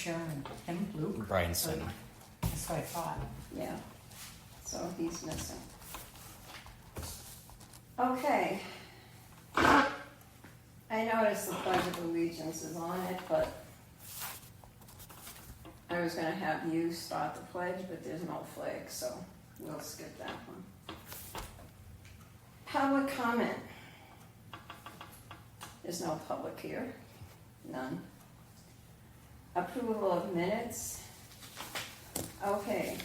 chairman? Him, Luke? Bryanson. That's what I thought. Yeah, so he's missing. Okay. I noticed the Pledge of Allegiance is on it, but I was gonna have you start the pledge, but there's no flag, so we'll skip that one. Public comment. There's no public here, none. Approval of minutes. Okay.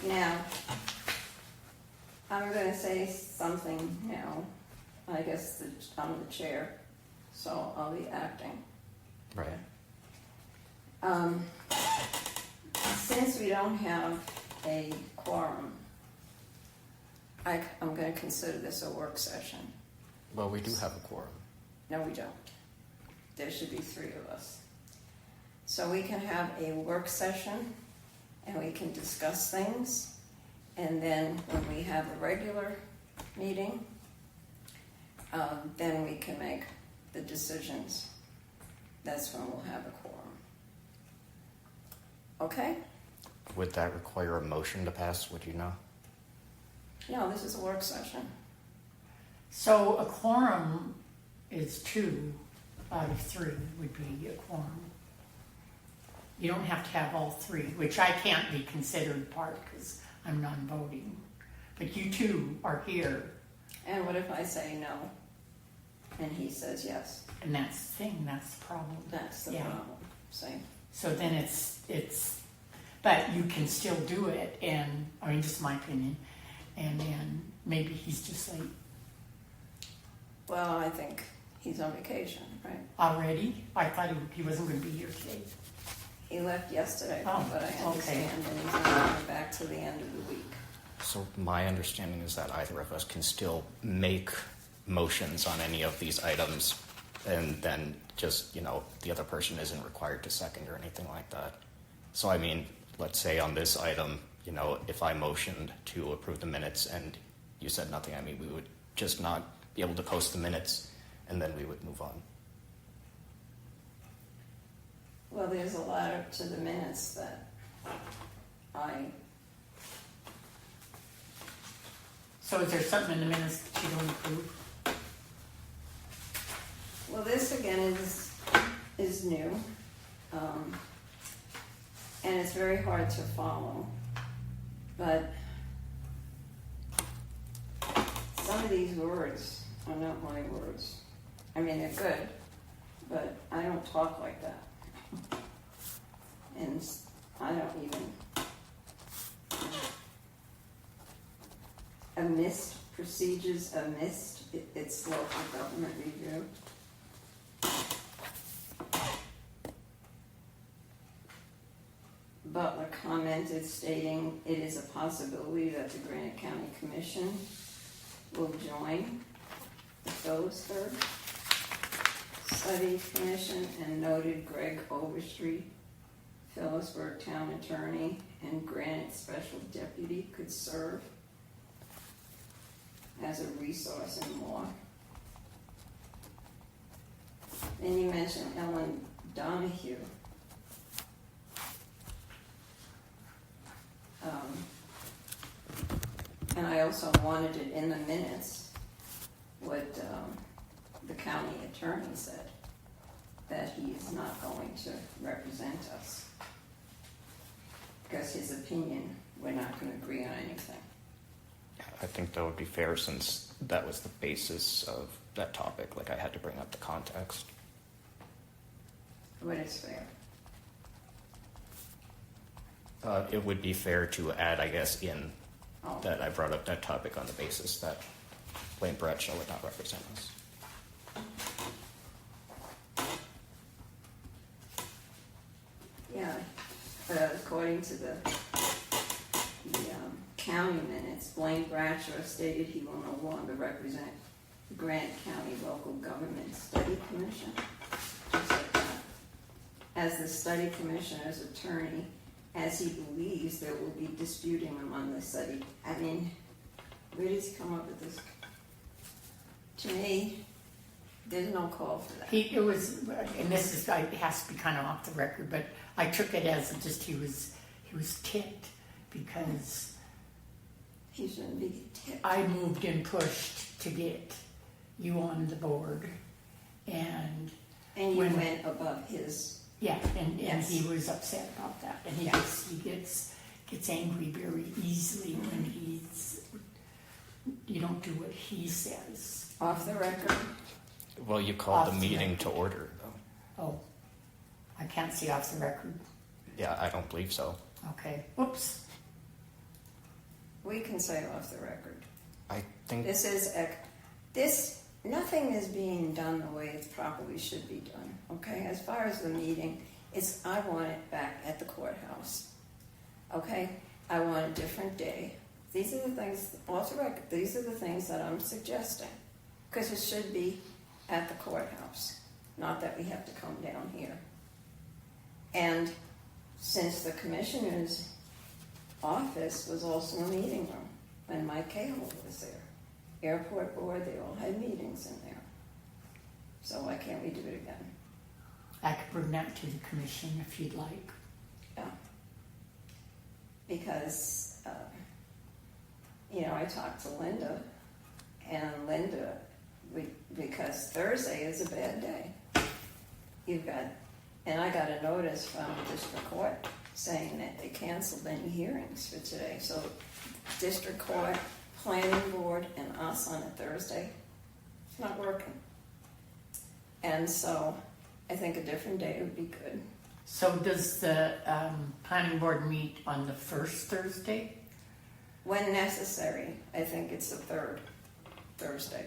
Now, I'm gonna say something now. I guess I'm the chair, so I'll be acting. Right. Since we don't have a quorum, I'm gonna consider this a work session. Well, we do have a quorum. No, we don't. There should be 3 of us. So we can have a work session and we can discuss things. And then when we have a regular meeting, then we can make the decisions. That's when we'll have a quorum. Okay? Would that require a motion to pass? Would you know? No, this is a work session. So a quorum is 2 out of 3 would be a quorum. You don't have to have all 3, which I can't be considered part because I'm non-voting. But you 2 are here, And what if I say no? And he says yes? and that's the thing, that's the problem. That's the Yeah. problem. See? So then it's, but you can still do it, and, I mean, just my opinion, and then maybe he's just late Well, I think he's on vacation, right? already. I thought he wasn't going to be here today. He left yesterday, Oh, but I okay. understand, and he's not coming back till the end of the week. So my understanding is that either of us can still make motions on any of these items, and then just, the other person isn't required to second or anything like that. So I mean, let's say on this item, if I motioned to approve the minutes and you said nothing, I mean, we would just not be able to post the minutes, and then we would move on. Well, there's a letter to the minutes that So is there something in the minutes that you don't approve? well, this again is new. And it's very hard to follow. But some of these words are not my words. I mean, they're good, but I don't talk like that. And I don't even... procedures amidst, it's local government review. Butler commented stating it is a possibility that the Granite County Commission will join the Phillipsburg Study Commission, and noted Greg Overstreet, Phillipsburg Town Attorney and Granite Special Deputy, could serve as a resource and more. Then you mentioned Ellen Donahue. And I also wanted it in the minutes what the county attorney said, that he is not going to represent us. Because his opinion, we're not going to agree on anything. I think that would be fair since that was the basis of that topic. Like, I had to bring up the context. What is fair? It would be fair to add, I guess, in Oh. that I brought up that topic on the basis that Blaine Bradshaw would not represent us. Yeah, according to the county minutes, Blaine Bradshaw stated he will no longer represent the Granite County Local Government Study Commission. Just like that. As the study commissioner's attorney, as he believes there will be disputing among the study. I mean, where does he come up with this? To me, There's no call for that. It was, and this is, it has to be kind of off the record, but I took it as just he was ticked because He shouldn't be tipped. I moved and pushed to get you on the board, and And you when- went above his, yeah, and Yes. he was upset about that, and he gets angry very easily when you don't do what he says. off the record. Well, you called the Off the meeting record. to order, though. Oh, I can't see off the record. Yeah, I don't believe so. Okay, whoops. We can say off the record. I think Nothing is being done the way it probably should be done, okay? As far as the meeting, I want it back at the courthouse, okay? I want a different day. These are the things, off the record, these are the things that I'm suggesting. Because it should be at the courthouse, not that we have to come down here. And since the commissioner's office was also a meeting room, when Mike Cahill was there, airport board, they all had meetings in there. So why can't we do it again? I could bring that to the commission if you'd like. Yeah. Because, I talked to Linda, and because Thursday is a bad day. And I got a notice from district court saying that they canceled any hearings for today. So district court, planning board, and us on a Thursday, it's not working. And so I think a different day would be good. So does the planning board meet on the first Thursday? When necessary, I think it's the third Thursday,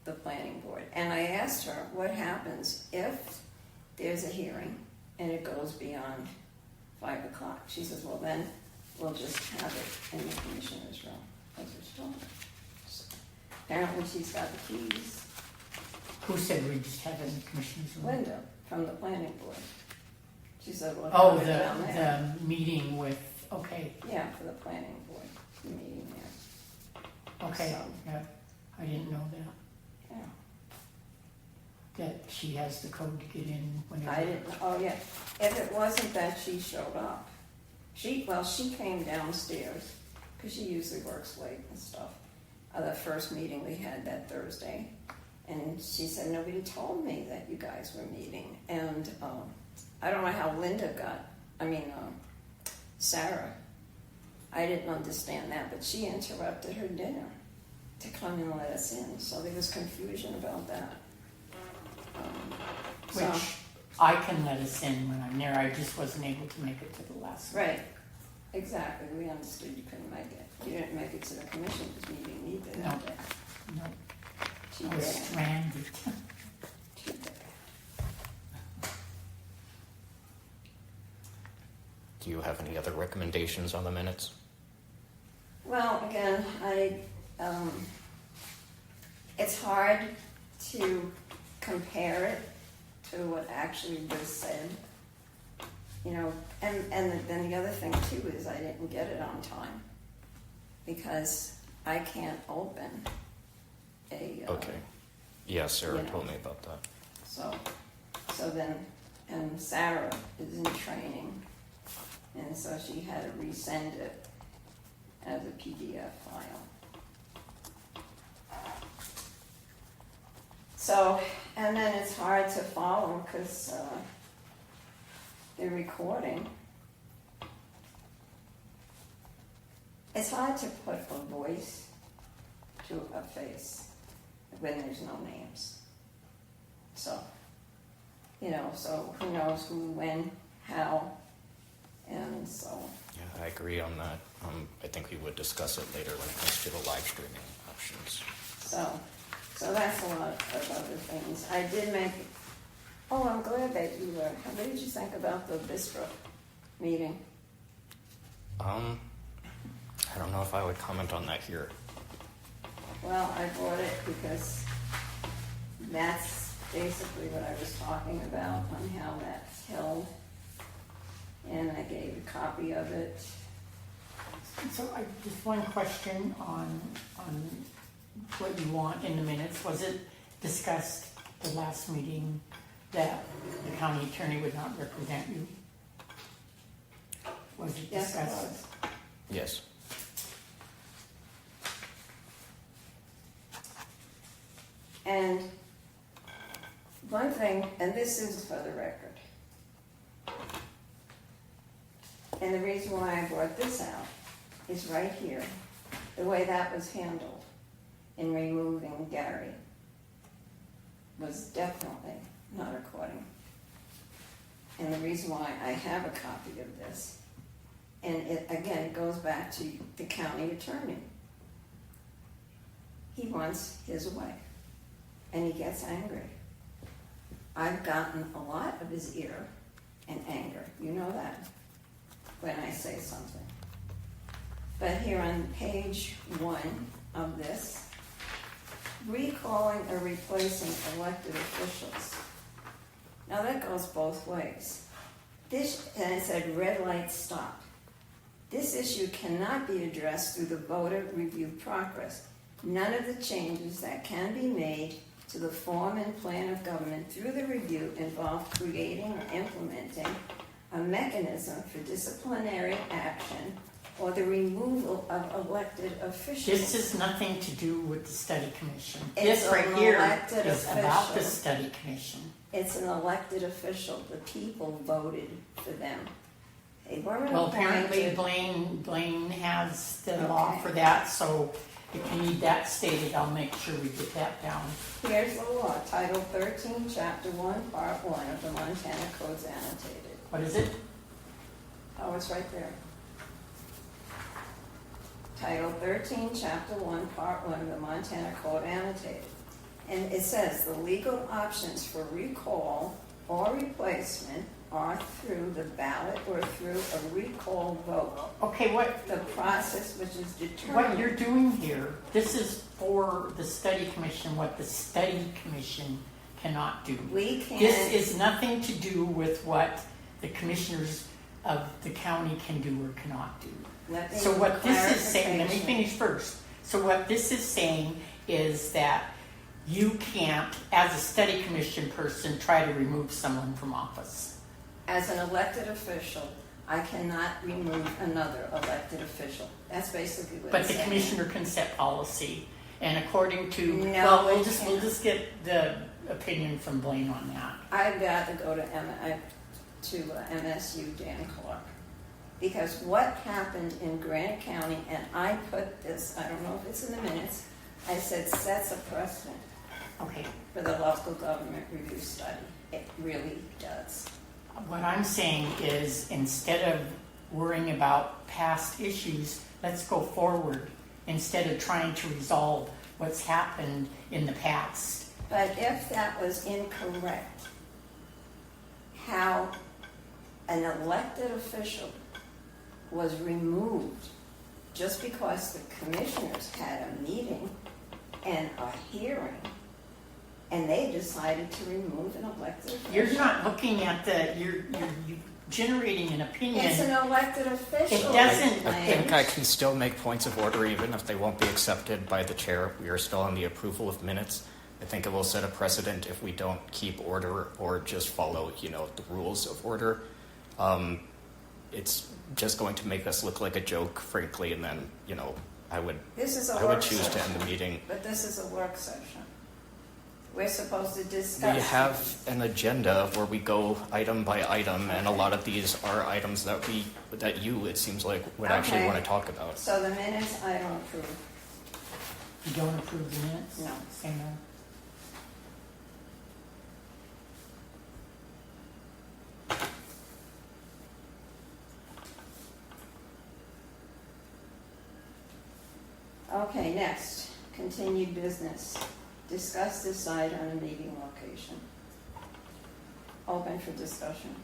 the planning board. And I asked her, what happens if there's a hearing and it goes beyond 5 o'clock? She says, well, then we'll just have it in the commissioner's room. That's what she told me. So, apparently she's got the keys. Who said we just have it in the commissioner's room? Linda from the planning board. She said, well, Oh, have it down there. the meeting with, okay, Yeah, for the planning board, the meeting there. okay, So- yeah, I didn't know that, Yeah. that she has the code to get in whenever. I didn't, oh yeah, if it wasn't that she showed up, she came downstairs, because she usually works late and stuff, the first meeting we had that Thursday, and she said, nobody told me that you guys were meeting, and, I don't know how Sarah, I didn't understand that, but she interrupted her dinner to come and let us in, so there was confusion about that. So- Which I can let us in when I'm there, I just wasn't able to make it to the last one. Right, exactly, we understood you couldn't make it. You didn't make it to the commission because we didn't need it that day. No, Too I was bad, stranded. too bad. Do you have any other recommendations on the minutes? Well, again, it's hard to compare it to what actually was said. And then the other thing too is I didn't get it on time because I can't open a. Okay. Yeah, Sarah you know. told me about that. So then, and Sarah is in training, and so she had to resend it as a PDF file. So, and then it's hard to follow because the recording. It's hard to put a voice to a face when there's no names. So, so who knows who, when, how, and so. Yeah, I agree on that. I think we would discuss it later when it comes to the live streaming options. So that's a lot of other things. I did make, I'm glad that you were, what did you think about the Bistro meeting? I don't know if I would comment on that here. Well, I brought it because that's basically what I was talking about on how that's held. And I gave a copy of it. So just one question on what you want in the minutes. Was it discussed the last meeting that the county attorney would not represent you? Was it Yes, it discussed? was. Yes. And one thing, and this is for the record, and the reason why I brought this out is right here, the way that was handled in removing Gary was definitely not according. And the reason why I have a copy of this, and it again goes back to the county attorney. He wants his way, and he gets angry. I've gotten a lot of his ear and anger, you know that, when I say something. But here on page 1 of this, recalling or replacing elected officials. Now that goes both ways. This, and it said red light stop. This issue cannot be addressed through the voter review progress. None of the changes that can be made to the form and plan of government through the review involve creating or implementing a mechanism for disciplinary action or the removal of elected officials. This has nothing to do with the study commission. It's This right an here elected is about the official. study commission. It's an elected official. The people voted for them. They weren't Well, apparently appointed. Blaine has the law Okay. for that, so if you need that stated, I'll make sure we get that down. Here's the law, Title 13, Chapter 1, Part 1 of the Montana Codes annotated. What is it? Oh, it's right there. Title 13, Chapter 1, Part 1 of the Montana Code annotated. And it says the legal options for recall or replacement are through the ballot or through a recall vote. Okay, what The process which is what you're determined. doing here, this is for the study commission, what the study commission cannot do. We This can, is nothing to do with what the commissioners of the county can do or cannot do. let me So what this is saying, let me clarification. finish first. So what this is saying is that you can't, as a study commission person, try to remove someone from office. As an elected official, I cannot remove another elected official. That's basically what But it's the saying. commissioner can set policy, and according to, No, well, we'll it just get the opinion from Blaine on that. I've got to go to MSU Dan Clark. Because what happened in Granite County, and I put this, I don't know if it's in the minutes, I said sets a precedent Okay, for the local government review study. It really does. what I'm saying is instead of worrying about past issues, let's go forward instead of trying to resolve what's happened in the past. But if that was incorrect, how an elected official was removed just because the commissioners had a meeting and a hearing, and they decided to remove an elected official. You're not looking at you're generating an opinion. It's an elected official. It doesn't- I think I can still make points of order even if they won't be accepted by the chair. We are still on the approval of minutes. I think it will set a precedent if we don't keep order or just follow, the rules of order. It's just going to make us look like a joke, frankly, and then, I would This is a I work would choose to session. end the meeting. But this is a work session. We're supposed to We discuss. have an agenda where we go item by item, and a lot of these are items that you, it seems like, would actually Okay. want to talk about. So the minutes, I don't approve. You don't approve the minutes? No. Say no. Okay, next, continued business. Discuss, decide on a meeting location. Open for discussion.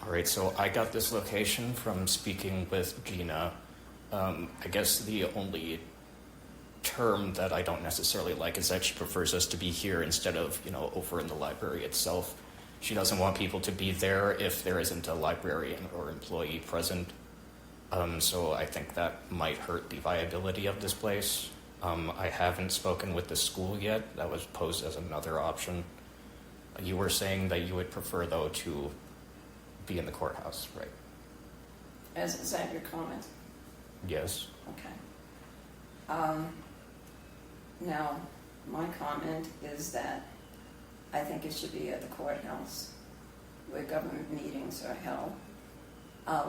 All right, so I got this location from speaking with Gina. I guess the only term that I don't necessarily like is that she prefers us to be here instead of, over in the library itself. She doesn't want people to be there if there isn't a librarian or employee present. So I think that might hurt the viability of this place. I haven't spoken with the school yet. That was posed as another option. You were saying that you would prefer, though, to be in the courthouse, right? Is that your comment? Yes. Okay. Now, my comment is that I think it should be at the courthouse where government meetings are held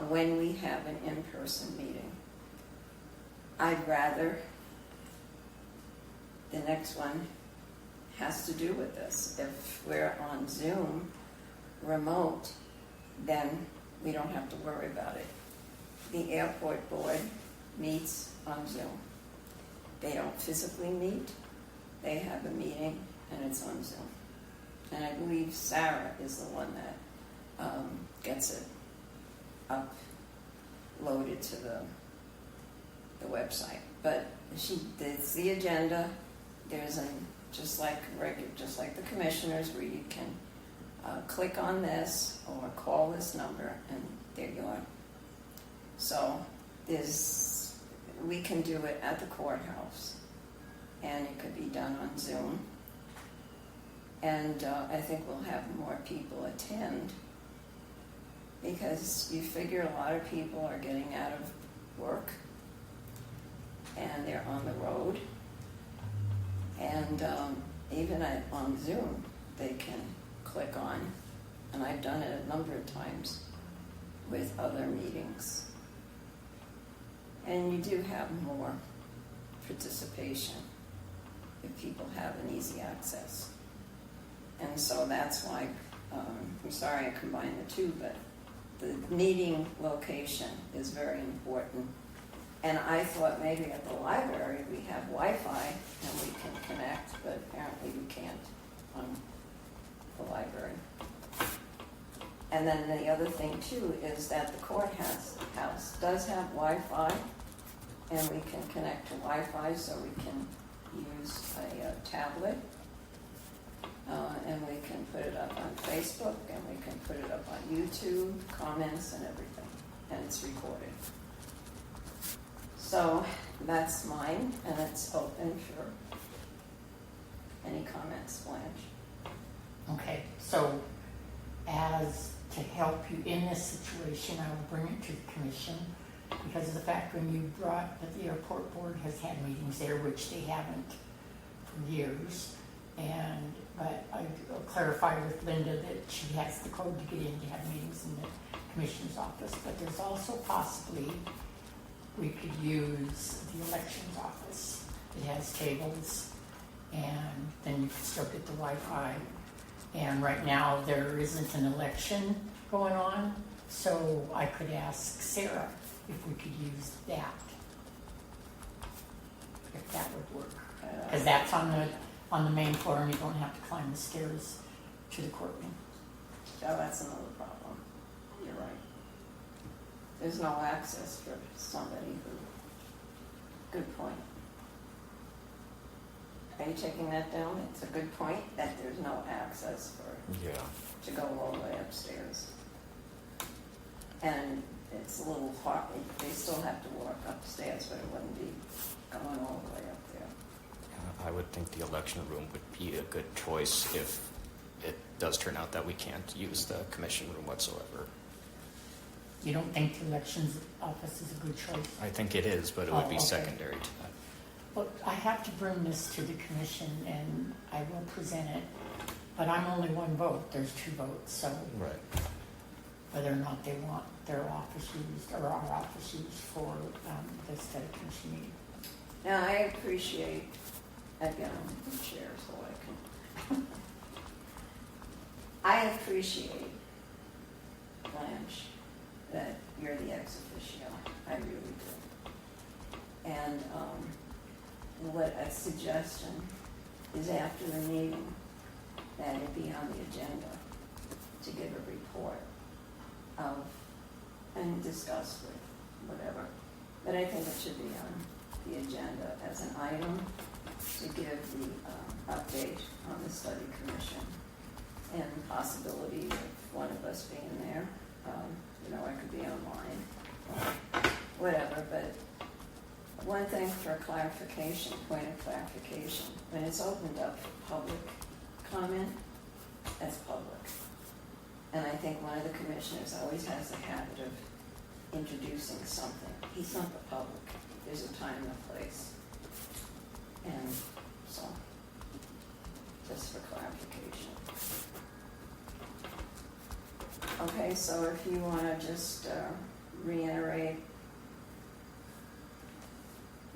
when we have an in-person meeting. I'd rather the next one has to do with this. If we're on Zoom, remote, then we don't have to worry about it. The airport board meets on Zoom. They don't physically meet. They have a meeting and it's on Zoom. And I believe Sarah is the one that gets it uploaded to the website. But there's the agenda. There's just like the commissioners, where you can click on this or call this number, and there you are. So we can do it at the courthouse, and it could be done on Zoom. And I think we'll have more people attend, because you figure a lot of people are getting out of work and they're on the road. And even on Zoom, they can click on, and I've done it a number of times with other meetings. And you do have more participation if people have an easy access. And so that's why, I'm sorry I combined the two, but the meeting location is very important. And I thought maybe at the library we have Wi-Fi and we can connect, but apparently we can't on the library. And then the other thing too is that the courthouse does have Wi-Fi, and we can connect to Wi-Fi, so we can use a tablet, and we can put it up on Facebook, and we can put it up on YouTube, comments and everything, and it's recorded. So that's mine, and it's open for any comments, Blanche. Okay, so as to help you in this situation, I will bring it to the commission, because of the fact when you brought that the airport board has had meetings there, which they haven't for years. But I clarified with Linda that she has the code to get in to have meetings in the commissioner's office. But there's also possibly we could use the elections office. It has tables, and then you could still get the Wi-Fi. And right now there isn't an election going on, so I could ask Sarah if we could use that, if that would work. Because that's on the main floor, and you don't have to climb the stairs to the courtroom. Oh, that's another problem. You're right. There's no access for somebody who, good point. Are you taking that down? It's a good point that there's no access to go all the way upstairs. And it's a little hard. They still have to walk upstairs, but it wouldn't be going all the way up there. I would think the election room would be a good choice if it does turn out that we can't use the commission room whatsoever. You don't think the elections office is a good choice? I think it is, but it would be okay. secondary to that. Well, I have to bring this to the commission, and I will present it, but I'm only one vote. There's two votes, so Right. whether or not they want their office used or our office used for the study commission meeting. Now, I appreciate, again, I'm the chair, so I can. I appreciate, Blanche, that you're the ex officio. I really do. And what a suggestion is after the meeting that it be on the agenda to give a report of and discuss with whatever. But I think it should be on the agenda as an item to give the update on the study commission and the possibility of one of us being there. I could be online or whatever, but one thing for clarification, point of clarification, when it's opened up for public comment, as public. And I think one of the commissioners always has a habit of introducing something. He's not the public. There's a time and a place. And so, just for clarification. Okay, so if you want to just reiterate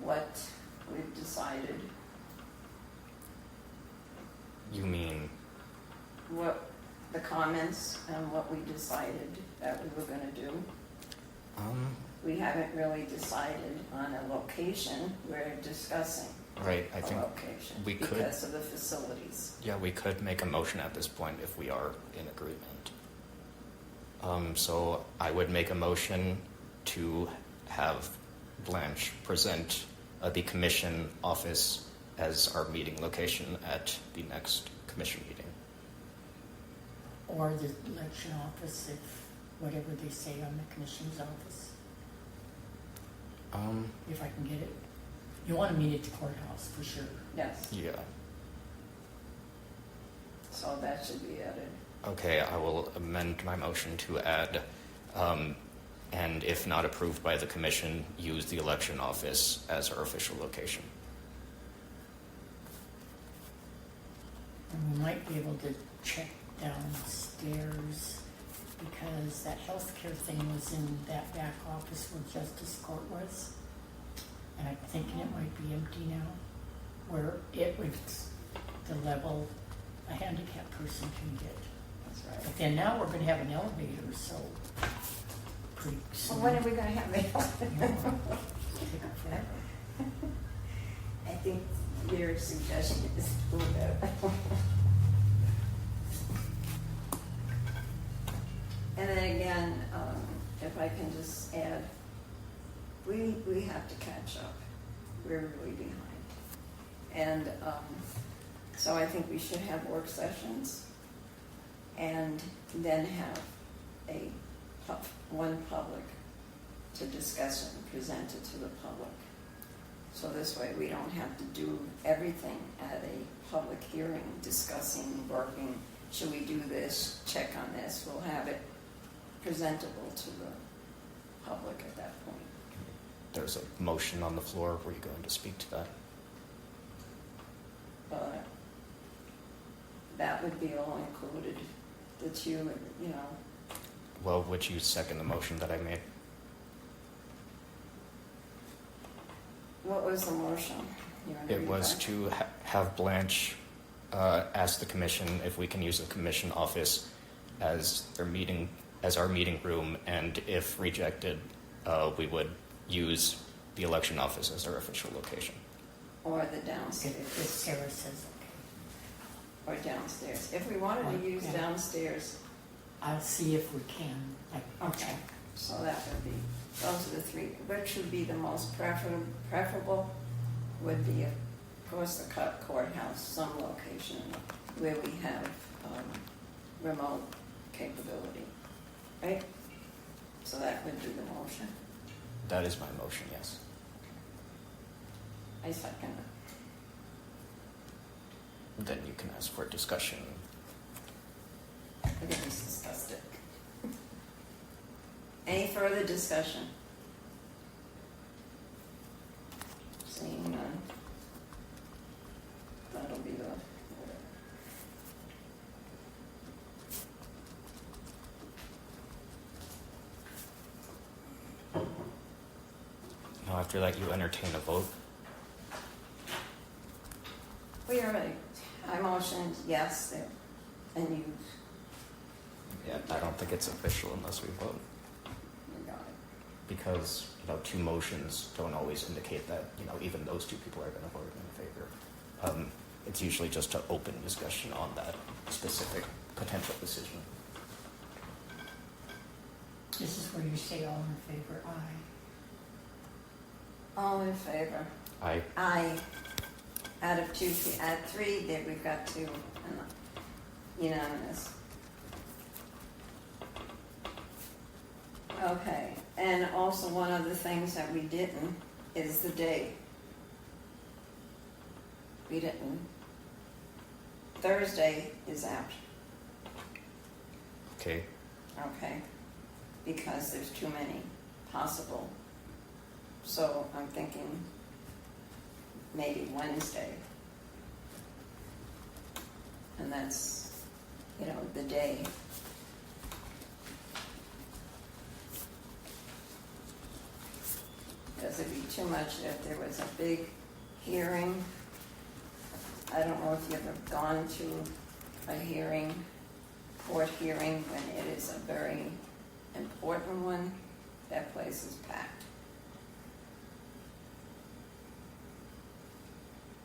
what we've decided, You mean, what the comments and what we decided that we were going to do. We haven't really decided on a location. We're discussing right, I a think location we could- because of the facilities. yeah, we could make a motion at this point if we are in agreement. So I would make a motion to have Blanche present the commission office as our meeting location at the next commission meeting. Or the election office, if whatever they say on the commission's office, if I can get it. You want to meet at the courthouse for sure. Yes, Yeah. so that should be added. Okay, I will amend my motion to add, and if not approved by the commission, use the election office as our official location. And we might be able to check downstairs because that healthcare thing was in that back office where Justice Court was. And I'm thinking it might be empty now, where it would, the level a handicapped person can get. That's right. But then now we're gonna have an elevator, so pretty So soon. when are we going to have it? Take it forever. I think your suggestion is a little bit. And then again, if I can just add, we have to catch up. We're really behind. And so I think we should have work sessions and then have one public to discuss it and present it to the public. So this way we don't have to do everything at a public hearing, discussing, working, should we do this, check on this, we'll have it presentable to the public at that point. There's a motion on the floor. Were you going to speak to that? But that would be all included, that you know, Well, would you second the motion that I made? what was the motion? You wanna It read was that? to have Blanche ask the commission if we can use the commission office as our meeting room, and if rejected, we would use the election office as our official location. Or the downstairs. If Sarah says okay. Or downstairs. If we wanted to use Yeah. downstairs, I'll see if we can. I'll okay. check. So that would be, those are the three. Which would be the most preferable would be, of course, the courthouse, some location where we have remote capability, right? So that would be the motion. That is my motion, yes. I second it. Then you can ask for discussion. I think we discussed it. Any further discussion? Seeing none. That'll be the order. Now, after that, you entertain a vote. We already, I motioned yes there, and you Yeah, I don't think it's official unless we vote, got it. because two motions don't always indicate that even those two people are going to vote in favor. It's usually just an open discussion on that specific potential decision. This is where you say all in favor, aye. All in favor? I Aye. Out of two, out of three, there we've got two unanimous. Okay, and also one of the things that we didn't is the date. We didn't. Thursday is out. Okay. okay? Because there's too many possible. So I'm thinking maybe Wednesday. And that's, the day. Because it'd be too much if there was a big hearing. I don't know if you've ever gone to a hearing, court hearing, when it is a very important one. That place is packed.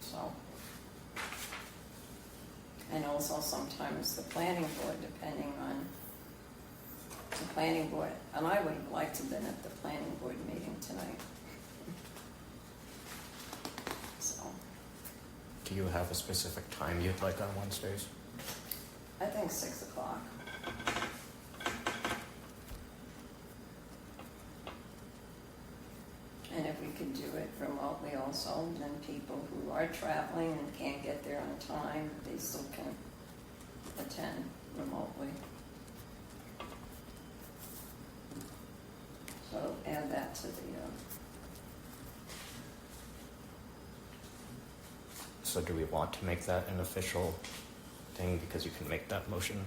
So, and also sometimes the planning board, depending on the planning board, and I would have liked to have been at the planning board meeting tonight. So, Do you have a specific time you'd like on Wednesdays? I think 6 o'clock. And if we could do it remotely also, then people who are traveling and can't get there on time, they still can attend remotely. So add that to the, So do we want to make that an official thing because you can make that motion?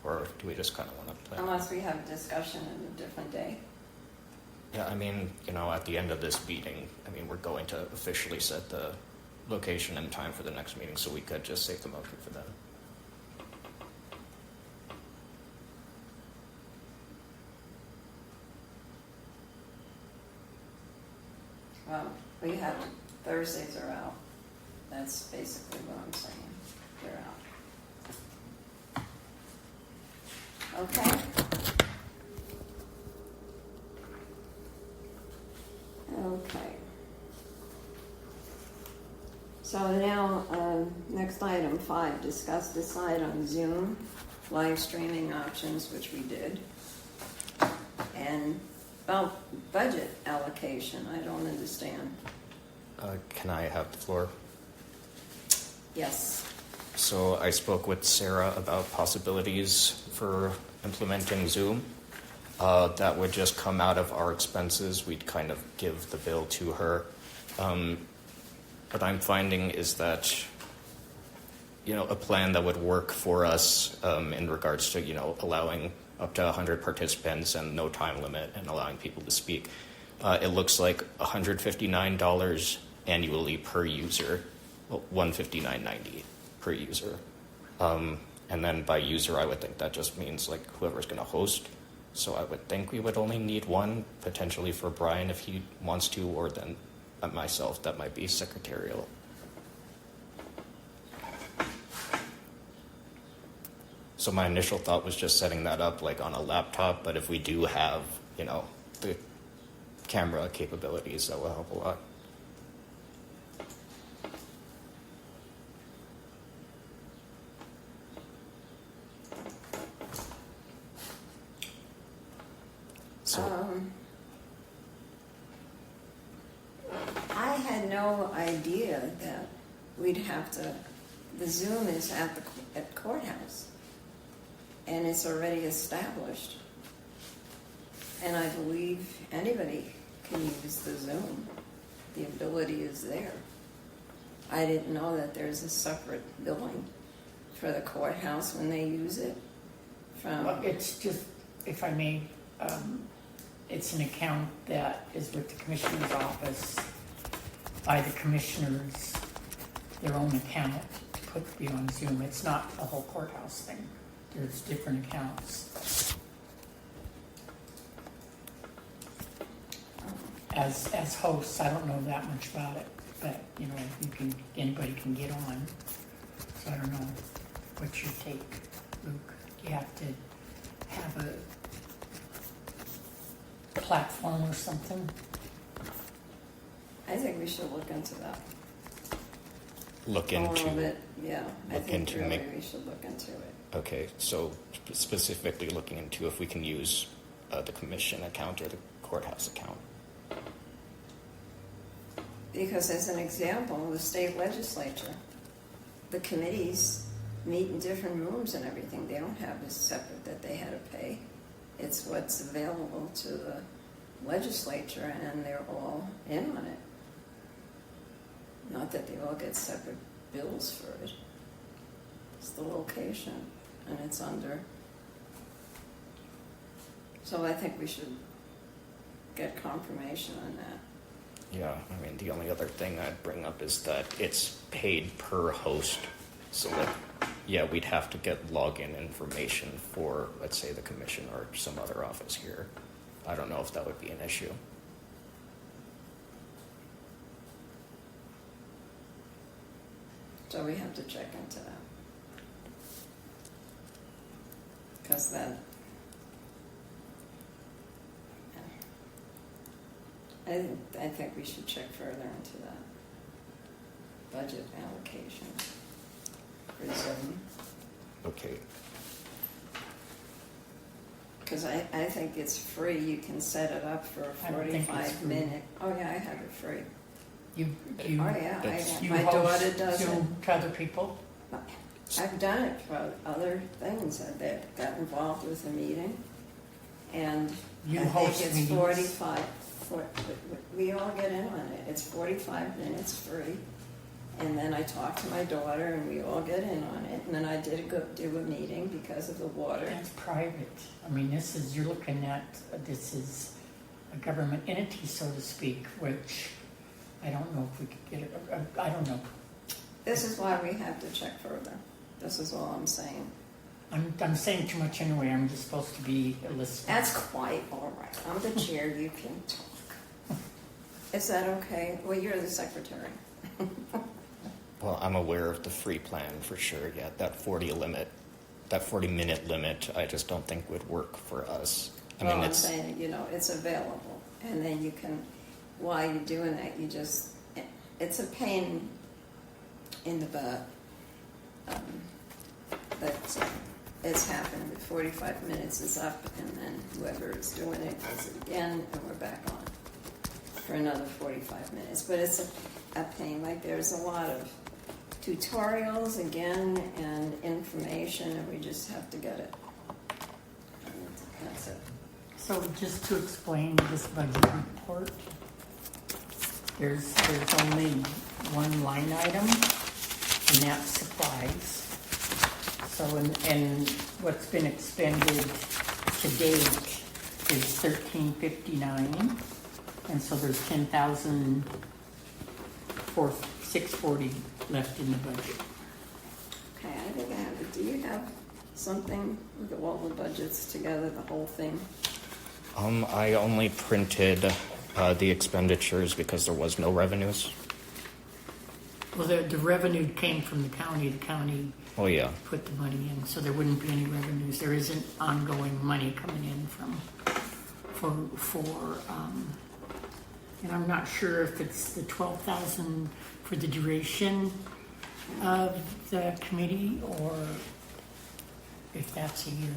Or do we just kind of want to play? unless we have a discussion on a different day. Yeah, I mean, at the end of this meeting, we're going to officially set the location and time for the next meeting, so we could just save the motion for then. We have, Thursdays are out. That's basically what I'm saying. They're out. Okay. Okay. So now, next item 5, discuss, decide on Zoom live streaming options, which we did. And about budget allocation, I don't understand. Can I have the floor? Yes. So I spoke with Sarah about possibilities for implementing Zoom. That would just come out of our expenses. We'd kind of give the bill to her. What I'm finding is that, a plan that would work for us in regards to, allowing up to 100 participants and no time limit and allowing people to speak. It looks like $159 annually per user, well, $159.90 per user. And then by user, I would think that just means like whoever's going to host. So I would think we would only need one, potentially for Brian if he wants to, or then myself, that might be secretarial. So my initial thought was just setting that up like on a laptop, but if we do have, the camera capabilities, that will help a lot. So I had no idea that we'd have to, the Zoom is at the courthouse, and it's already established. And I believe anybody can use the Zoom. The ability is there. I didn't know that there's a separate billing for the courthouse when they use it. Well, it's just, if I may, it's an account that is with the commissioner's office by the commissioners, their own account to put you on Zoom. It's not a whole courthouse thing. There's different accounts. As hosts, I don't know that much about it, but anybody can get on. So I don't know what's your take, Luke. You have to have a platform or something. I think we should look into that. look A little into. bit, yeah. I look think into really make- we should look into it. Okay, so specifically looking into if we can use the commission account or the courthouse account. Because as an example, the state legislature, the committees meet in different rooms and everything. They don't have this separate that they had to pay. It's what's available to the legislature, and they're all in on it. Not that they all get separate bills for it. It's the location, and it's under. So I think we should get confirmation on that. Yeah, I mean, the only other thing I'd bring up is that it's paid per host. So that, yeah, we'd have to get login information for, let's say, the commission or some other office here. I don't know if that would be an issue. So we have to check into that. Because that, I think we should check further into that budget allocation for Zoom. Okay. Because I think it's free. You can set it up for a I don't think it's 45-minute. Oh yeah, I have it free. You Oh yeah, That's- you my host daughter does it. Zoom to other people? I've done it for other things that got involved with the meeting, and You I host think it's meetings? 45. We all get in on it. It's 45 minutes free, and then I talk to my daughter, and we all get in on it. And then I did do a meeting because of the water. That's private. I mean, you're looking at, this is a government entity, so to speak, which I don't know if we could get it, I don't know. This is why we have to check further. This is all I'm saying. I'm saying too much anyway, I'm just supposed to be a listener. That's quite all right. I'm the chair. You can talk. Is that okay? Well, you're the secretary. Well, I'm aware of the free plan for sure. Yeah, that 40-minute limit, I just don't think would work for us. I mean, I'm it's saying, it's available. And then you can, while you're doing that, it's a pain in the butt. But it's happened. The 45 minutes is up, and then whoever is doing it does it again, and we're back on for another 45 minutes. But it's a pain. Like, there's a lot of tutorials again and information, and we just have to get it. And that's it. So just to explain this budget report, there's only one line item, and that's supplies. So, and what's been expended to date is $13.59, and so there's $10,640 left in the budget. Okay, I think I have it. Do you have something with all the budgets together, the whole thing? I only printed the expenditures because there was no revenues. Well, the revenue came from the county. The county Oh yeah. put the money in, so there wouldn't be any revenues. There isn't ongoing money coming in and I'm not sure if it's the 12,000 for the duration of the committee or if that's a year.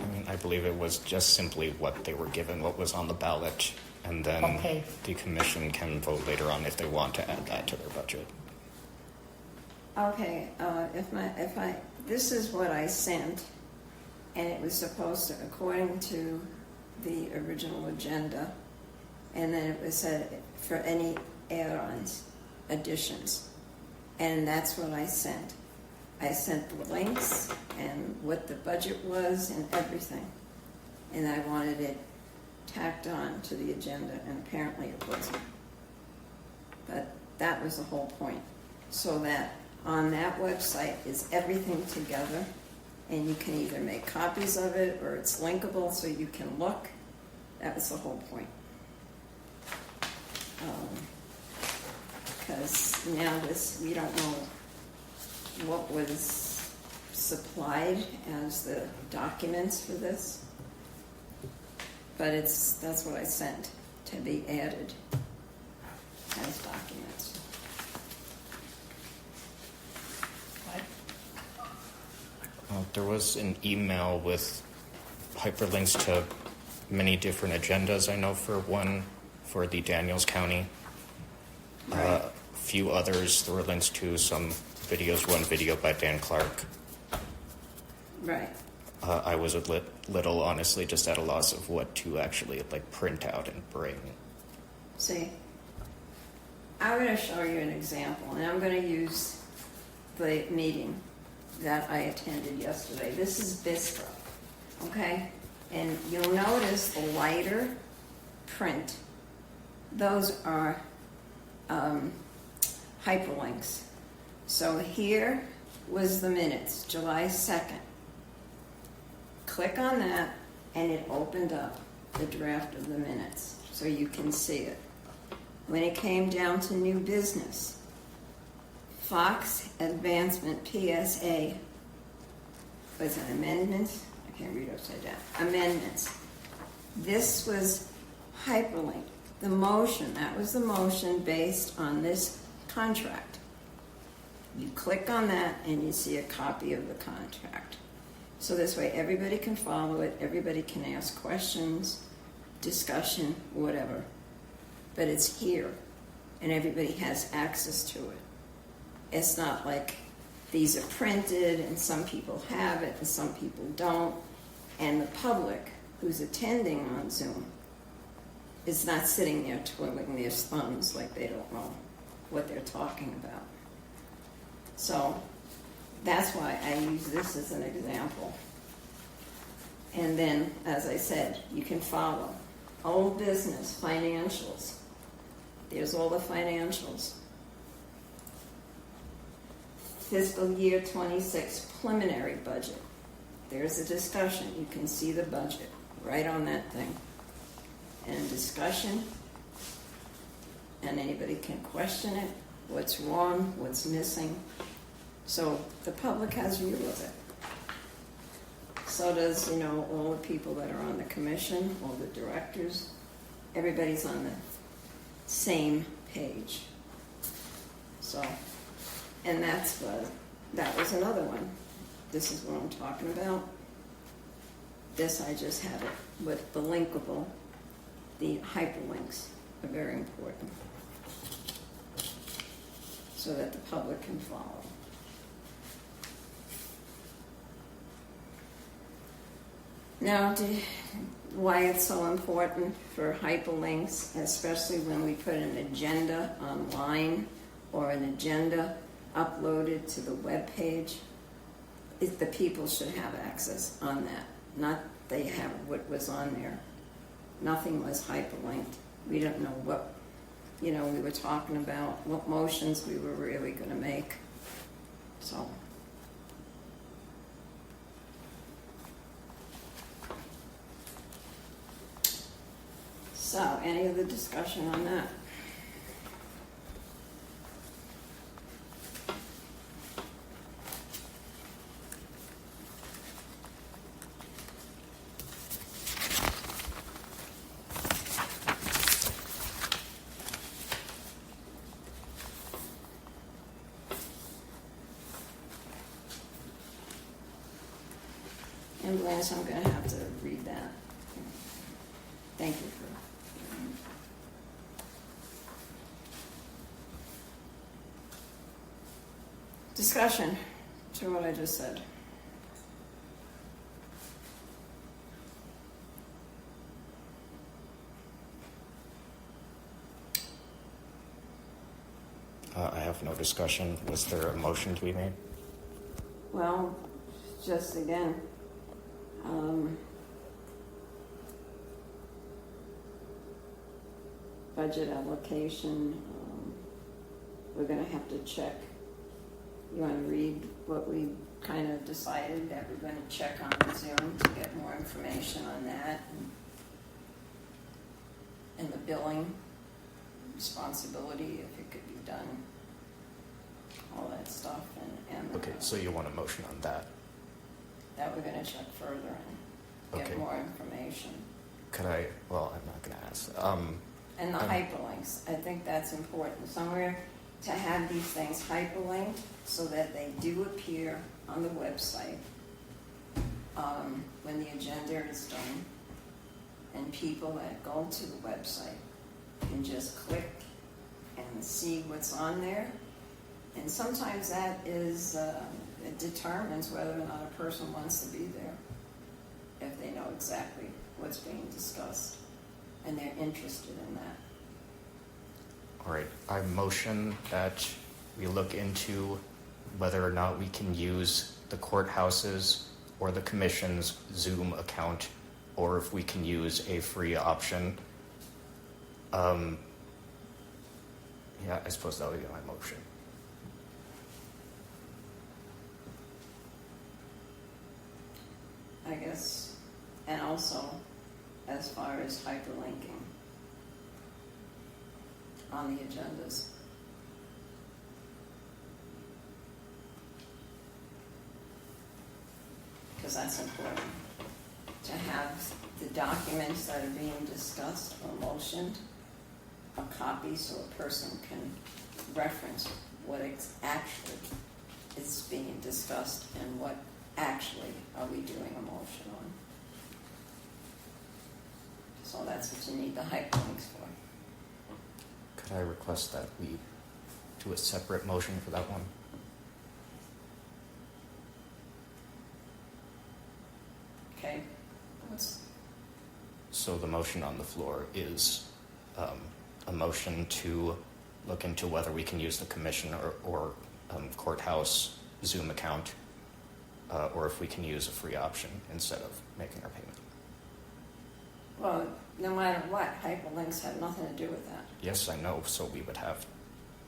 I mean, I believe it was just simply what they were given, what was on the ballot, and then Okay. the commission can vote later on if they want to add that to their budget. Okay, this is what I sent, and it was supposed to, according to the original agenda, and then it was said for any add-ons, additions, and that's what I sent. I sent the links and what the budget was and everything, and I wanted it tacked on to the agenda, and apparently it wasn't. But that was the whole point, so that on that website is everything together, and you can either make copies of it or it's linkable so you can look. That was the whole point. Because now we don't know what was supplied as the documents for this, but that's what I sent to be added as documents. There was an email with hyperlinks to many different agendas, I know, for the Daniels County. Right. A few others, there were links to some videos, one video by Dan Clark. Right. I was a little, honestly, just at a loss of what to actually like print out and bring. See, I'm going to show you an example, and I'm going to use the meeting that I attended yesterday. This is Bistro, okay? And you'll notice the lighter print, those are hyperlinks. So here was the minutes, July 2nd. Click on that, and it opened up the draft of the minutes, so you can see it. When it came down to new business, Fox Advancement PSA was an amendment. I can't read upside down. Amendments. This was hyperlinked. The motion, that was the motion based on this contract. You click on that and you see a copy of the contract. So this way everybody can follow it, everybody can ask questions, discussion, whatever. But it's here and everybody has access to it. It's not like these are printed and some people have it and some people don't. And the public who's attending on Zoom is not sitting there twiddling their thumbs like they don't know what they're talking about. So that's why I use this as an example. And then, as I said, you can follow. Old business, financials. There's all the financials. Fiscal year 26 preliminary budget. There's a discussion. You can see the budget right on that thing. And discussion, and anybody can question it, what's wrong, what's missing. So the public has view of it. So does, all the people that are on the commission, all the directors, everybody's on the same page. So, and that was another one. This is what I'm talking about. This I just had it with the linkable. The hyperlinks are very important so that the public can follow. Now, why it's so important for hyperlinks, especially when we put an agenda online or an agenda uploaded to the web page, is the people should have access on that, not they have what was on there. Nothing was hyperlinked. We don't know what, we were talking about, what motions we were really going to make. So, any other discussion on that? And Blanche, I'm going to have to read that. Thank you for discussion to what I just said. I have no discussion. Was there a motion to be made? Well, just again, budget allocation, we're going to have to check. You want to read what we kind of decided that we're going to check on Zoom to get more information on that, and the billing responsibility, if it could be done, all that stuff, and Okay, so you want a motion on that? that we're going to check further and get Okay. more information. Could I? Well, I'm not going to ask. And the hyperlinks, I think that's important. Somewhere to have these things hyperlinked so that they do appear on the website when the agenda is done. And people that go to the website can just click and see what's on there. And sometimes that is it determines whether or not a person wants to be there, if they know exactly what's being discussed and they're interested in that. All right, I motion that we look into whether or not we can use the courthouse's or the commission's Zoom account, or if we can use a free option. Yeah, I suppose that would be my motion. I guess, and also as far as hyperlinking on the agendas. Because that's important, to have the documents that are being discussed or motioned, a copy so a person can reference what actually is being discussed and what actually are we doing a motion on. So that's what you need the hyperlinks for. Could I request that we do a separate motion for that one? Okay? What's, So the motion on the floor is a motion to look into whether we can use the commission or courthouse Zoom account, or if we can use a free option instead of making our payment. well, no matter what, hyperlinks have nothing to do with that. Yes, I know, so we would have,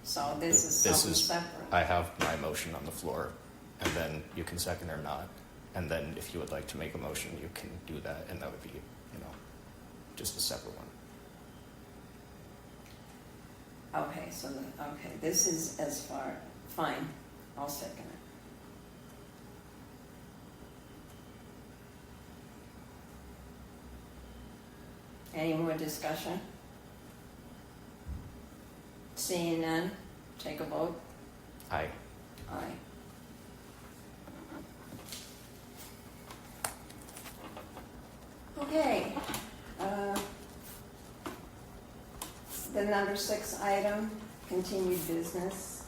So this is something separate. I have my motion on the floor, and then you can second or not, and then if you would like to make a motion, you can do that, and that would be, just a separate one. Okay, so this is as far, fine, I'll second it. Any more discussion? Seeing none, take a vote. Aye. Aye. Okay. The number 6 item, continued business.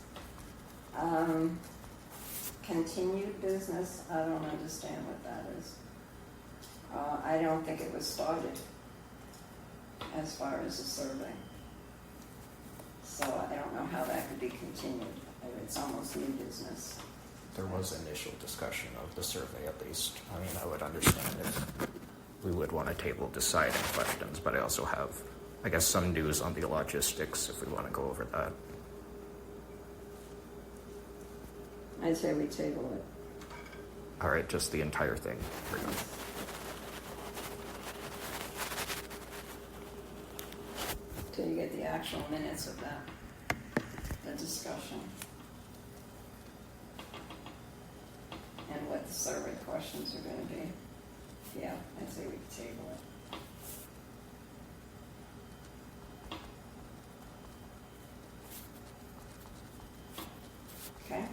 Continued business, I don't understand what that is. I don't think it was started as far as a survey. So I don't know how that could be continued. It's almost new business. There was initial discussion of the survey, at least. I mean, I would understand if we would want to table deciding questions, but I also have, I guess, some news on the logistics if we want to go over that. I'd say we table it. All right, just the entire thing. We're done. Till you get the actual minutes of that, the discussion. And what the survey questions are gonna be. Yeah, I'd say we table it. Okay?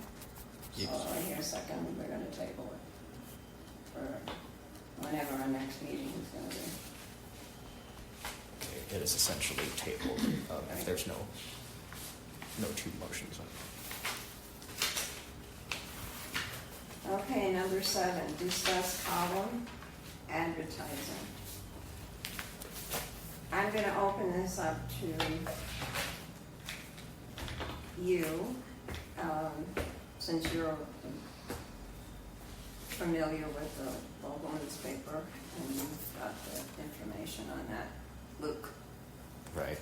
Yes. So I hear a second, we're gonna table it for whenever our next meeting is gonna be. Okay, it is essentially tabled if there's no two motions on it. Okay, number 7, discuss column advertising. I'm gonna open this up to you, since you're familiar with the local newspaper and you've got the information on that. Luke? Right.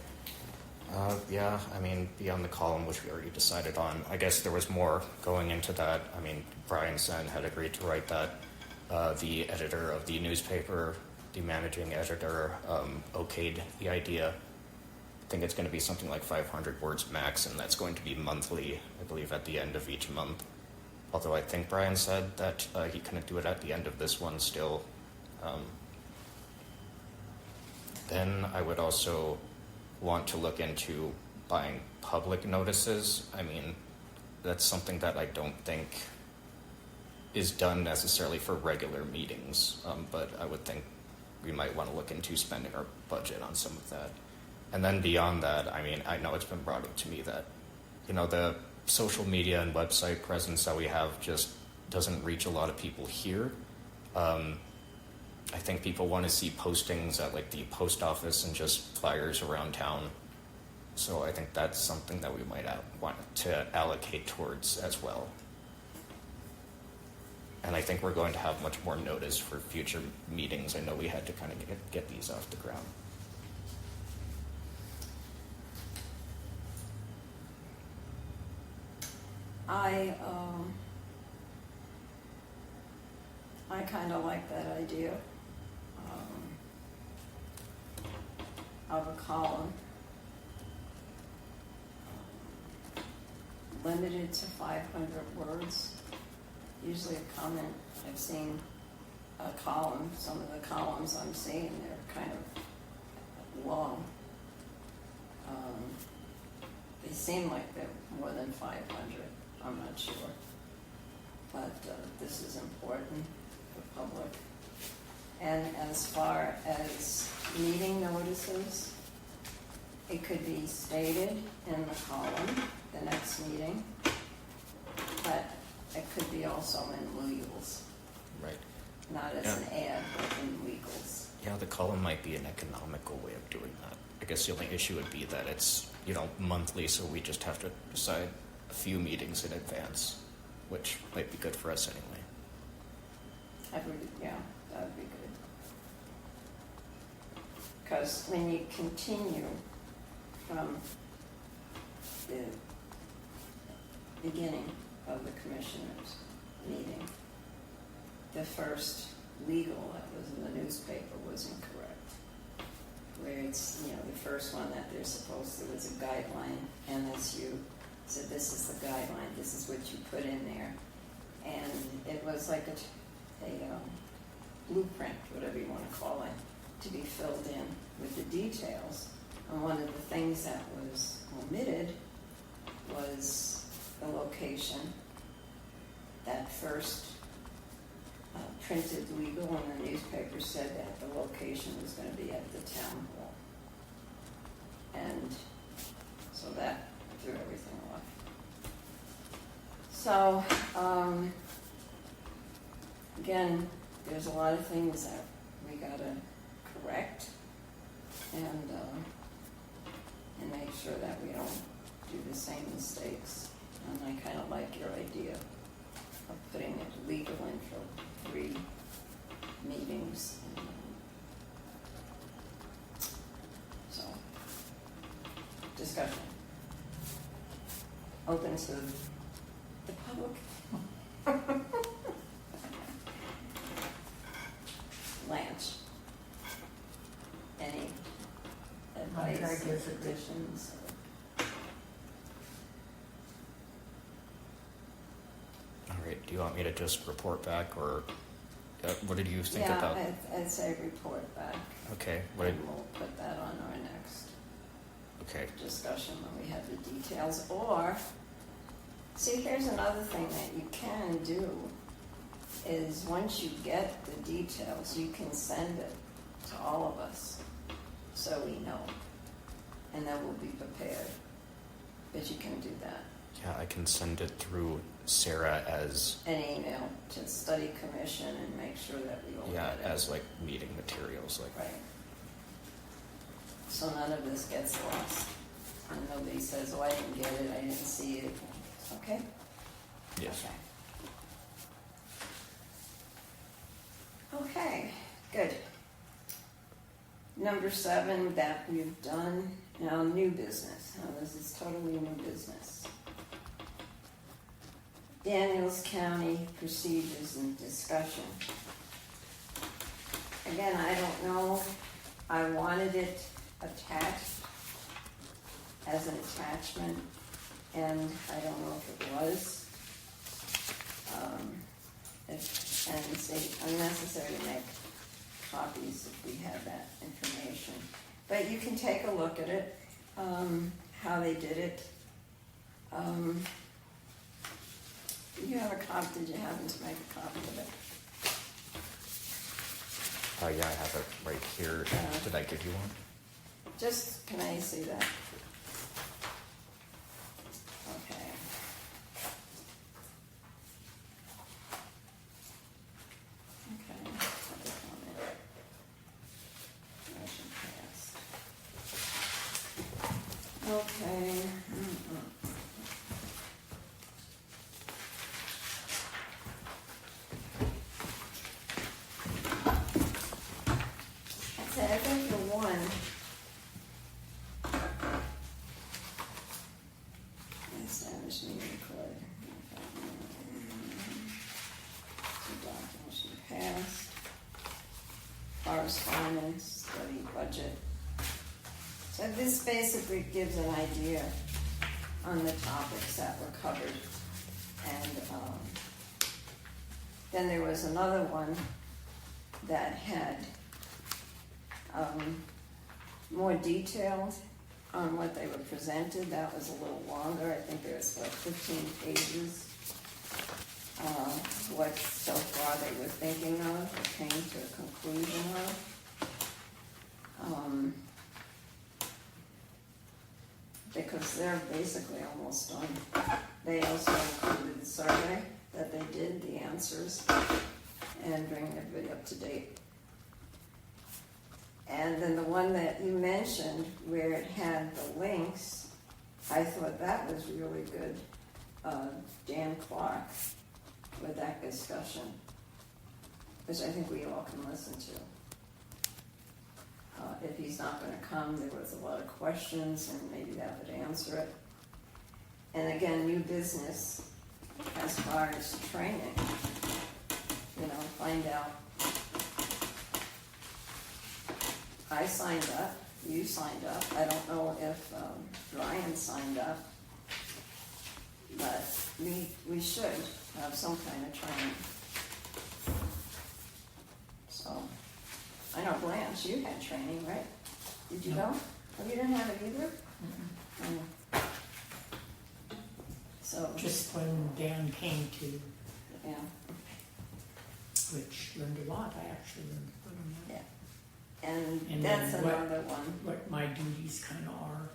Yeah, I mean, beyond the column, which we already decided on, I guess there was more going into that. I mean, Brian Sen had agreed to write that. The editor of the newspaper, the managing editor, okayed the idea. I think it's going to be something like 500 words max, and that's going to be monthly, I believe, at the end of each month. Although I think Brian said that he couldn't do it at the end of this one still. Then I would also want to look into buying public notices. I mean, that's something that I don't think is done necessarily for regular meetings, but I would think we might want to look into spending our budget on some of that. And then beyond that, I mean, I know it's been brought up to me that, the social media and website presence that we have just doesn't reach a lot of people here. I think people want to see postings at like the post office and just flyers around town. So I think that's something that we might want to allocate towards as well. And I think we're going to have much more notice for future meetings. I know we had to kind of get these off the ground. I kind of like that idea of a column limited to 500 words. Usually a comment, I've seen a column, some of the columns I'm seeing, they're kind of long. They seem like they're more than 500, I'm not sure. But this is important for public. And as far as meeting notices, it could be stated in the column, the next meeting, but it could be also in legals, Right. not as an ad, but in legals. Yeah, the column might be an economical way of doing that. I guess the only issue would be that it's, monthly, so we just have to decide a few meetings in advance, which might be good for us anyway. That would be good. Because when you continue from the beginning of the commissioners' meeting, the first legal that was in the newspaper was incorrect. Where it's, the first one that they're supposed to, was a guideline, and as you said, this is the guideline, this is what you put in there. And it was like a blueprint, whatever you want to call it, to be filled in with the details. And one of the things that was omitted was the location. That first printed legal in the newspaper said that the location was going to be at the town hall. And so that threw everything off. So, again, there's a lot of things that we got to correct and make sure that we don't do the same mistakes. And I kind of like your idea of putting it legal in for 3 meetings. So, discussion. Open to the public. Lance, any advice, additions? All right, do you want me to just report back, or what did you think about? Yeah, I'd say report back. Okay, And we'll put that on our next discussion when we have the details. Or, see, here's another thing that you can do, is once you get the details, you can send it to all of us so we know. And then we'll be prepared. But you can do that. Yeah, I can send it through Sarah as An email to study commission and make sure that we all get it. as like meeting materials, like Right. So none of this gets lost. And nobody says, oh, I didn't get it, I didn't see it. Okay? yes. Okay, good. Number 7 that we've done, now new business. Now this is totally new business. Daniels County procedures and discussion. Again, I don't know, I wanted it attached as an attachment, and I don't know if it was. And it's unnecessary to make copies if we have that information. But you can take a look at it, how they did it. You have a copy, did you happen to make a copy of it? Yeah, I have it right here. Did I give you one? Just, can I see that? Okay. Okay. I think the one established meeting record. Two documents you passed. Correspondence, study budget. So this basically gives an idea on the topics that were covered. And then there was another one that had more detailed on what they were presented. That was a little longer. I think there was 15 pages. What so far they were thinking of or came to a conclusion of. Because they're basically almost done. They also included the survey that they did, the answers, and bring everybody up to date. And then the one that you mentioned, where it had the links, I thought that was really good. Dan Clark with that discussion, which I think we all can listen to. If he's not going to come, there was a lot of questions, and maybe that would answer it. And again, new business as far as training. Find out. I signed up, you signed up. I don't know if Brian signed up, but we should have some kind of training. So, I know Blanche, you had training, right? Did you No. go? Oh, you didn't have it either? So, Just when Dan came to, yeah. which learned a lot, I actually learned from that. And And that's then what- another one. What my duties kind of are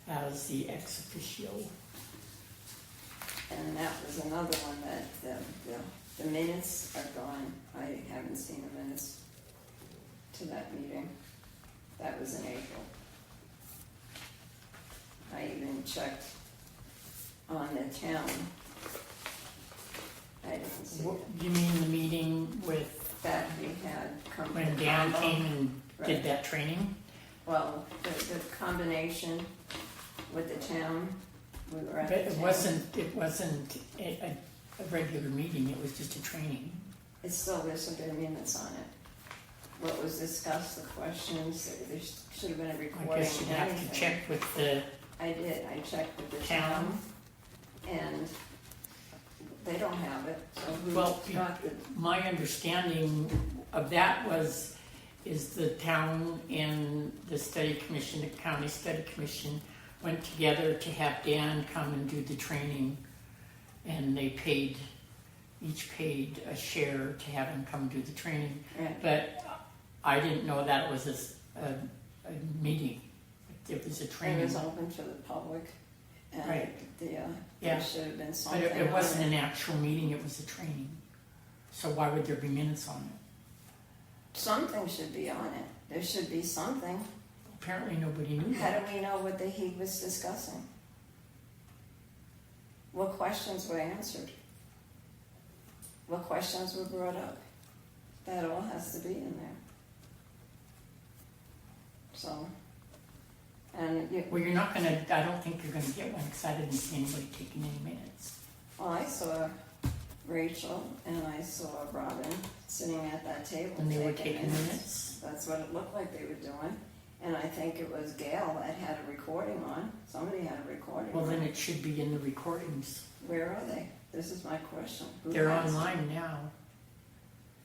as the ex officio. And that was another one that the minutes are gone. I haven't seen the minutes to that meeting. That was in April. I even checked on the town. I didn't see What, it. you mean the meeting with, That we had come from when Dan Combo. came and Right. did that training? Well, the combination with the town, we were at But the it town. wasn't a regular meeting, it was just a training. It's still, there's some good minutes on it. What was discussed, the questions, there should have been a recording. I guess you'd have to anything. check with the I did, I checked with the town. town, and they don't have it, so Well, who got the, My understanding of that is the town and the study commission, the county study commission, went together to have Dan come and do the training. And they each paid a share to have him come do the training. right, But I didn't know that it was a meeting. It was a it training. was open to the public, and Right. there Yeah. should have been But something it on wasn't it. an actual meeting, it was a training. So why would there be minutes on it? Something should be on it, there should be something. Apparently nobody knew How that. do we know what he was discussing? What questions were answered? What questions were brought up? That all has to be in there. So, and Well, you're not gonna, I don't think you're gonna get one, because I didn't see anybody taking any minutes. well, I saw Rachel and I saw Robin sitting at that table And they were taking minutes. That's what it looked like they were doing. And I think it was Gail that had a recording on. Somebody had a recording Well, on. then it should be in the recordings. Where are they? This is my question. Who They're has them? online now.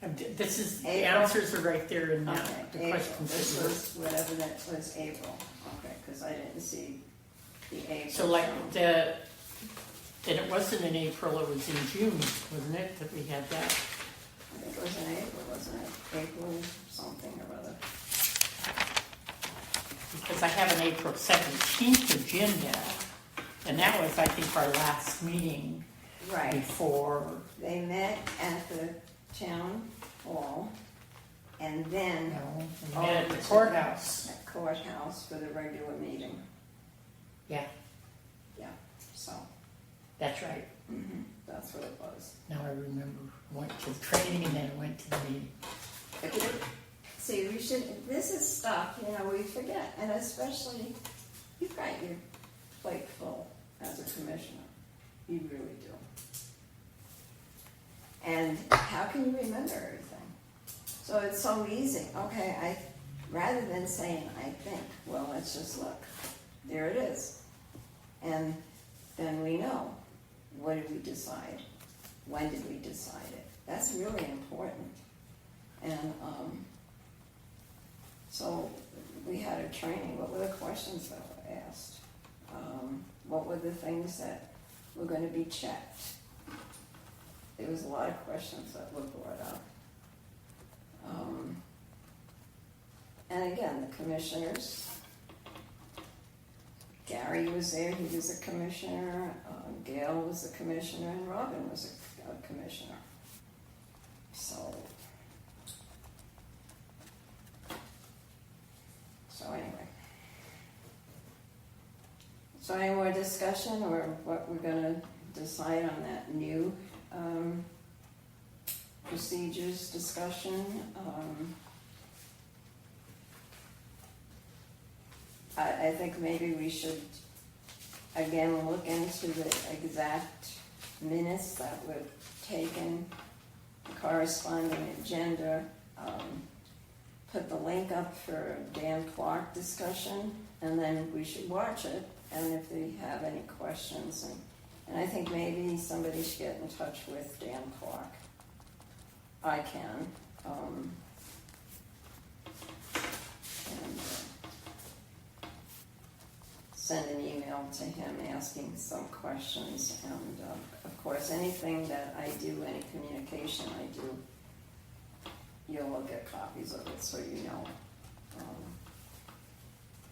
This is, the April? answers are right there in that, Okay, the April. questions. This that were- was whatever that was, April. Okay, because I didn't see the April. So like one. then it wasn't in April, it was in June, wasn't it, that we had that? I think it was in April, wasn't it? April something or other. Because I have an April 17th agenda, and that was, I think, our last meeting Right. before, They met at the town hall and then we met at the courthouse. at courthouse for the regular meeting. Yeah, So, that's right. that's what it was. Now I remember. Went to the training and then went to the meeting. But see, we should, this is stuff, we forget, and especially, you've got your plate full as a commissioner. You really do. And how can you remember everything? So it's so easy. Okay, rather than saying, I think, well, let's just look. There it is. And then we know, what did we decide? When did we decide it? That's really important. And so we had a training. What were the questions that were asked? What were the things that were going to be checked? There was a lot of questions that were brought up. And again, the commissioners, Gary was there, he was a commissioner, Gail was a commissioner, and Robin was a commissioner. So anyway. So any more discussion or what we're gonna decide on that new procedures discussion? I think maybe we should again look into the exact minutes that were taken, the corresponding agenda, put the link up for Dan Clark discussion, and then we should watch it, and if they have any questions, and I think maybe somebody should get in touch with Dan Clark. I can. And send an email to him asking some questions, and of course, anything that I do, any communication I do, you'll all get copies of it, so you know.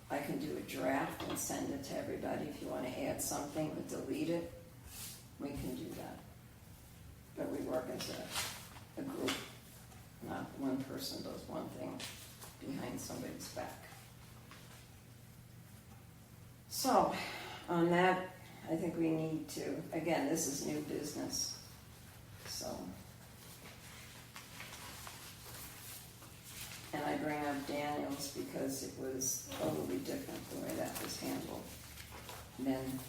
I can do a draft and send it to everybody. If you want to add something or delete it, we can do that. But we work as a group, not one person does one thing behind somebody's back. So, on that, I think we need to, again, this is new business, so. And I bring up Daniels because it was totally different the way that was handled than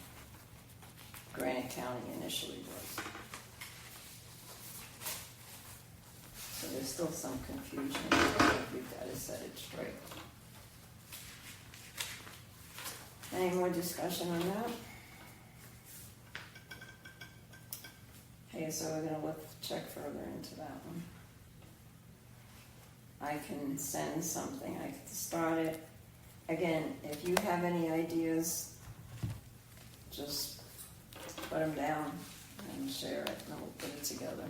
Granite County initially was. So there's still some confusion, I think we've got to set it straight. Any more discussion on that? Okay, so we're gonna check further into that one. I can send something, I can start it. Again, if you have any ideas, just put them down and share it, and we'll put it together.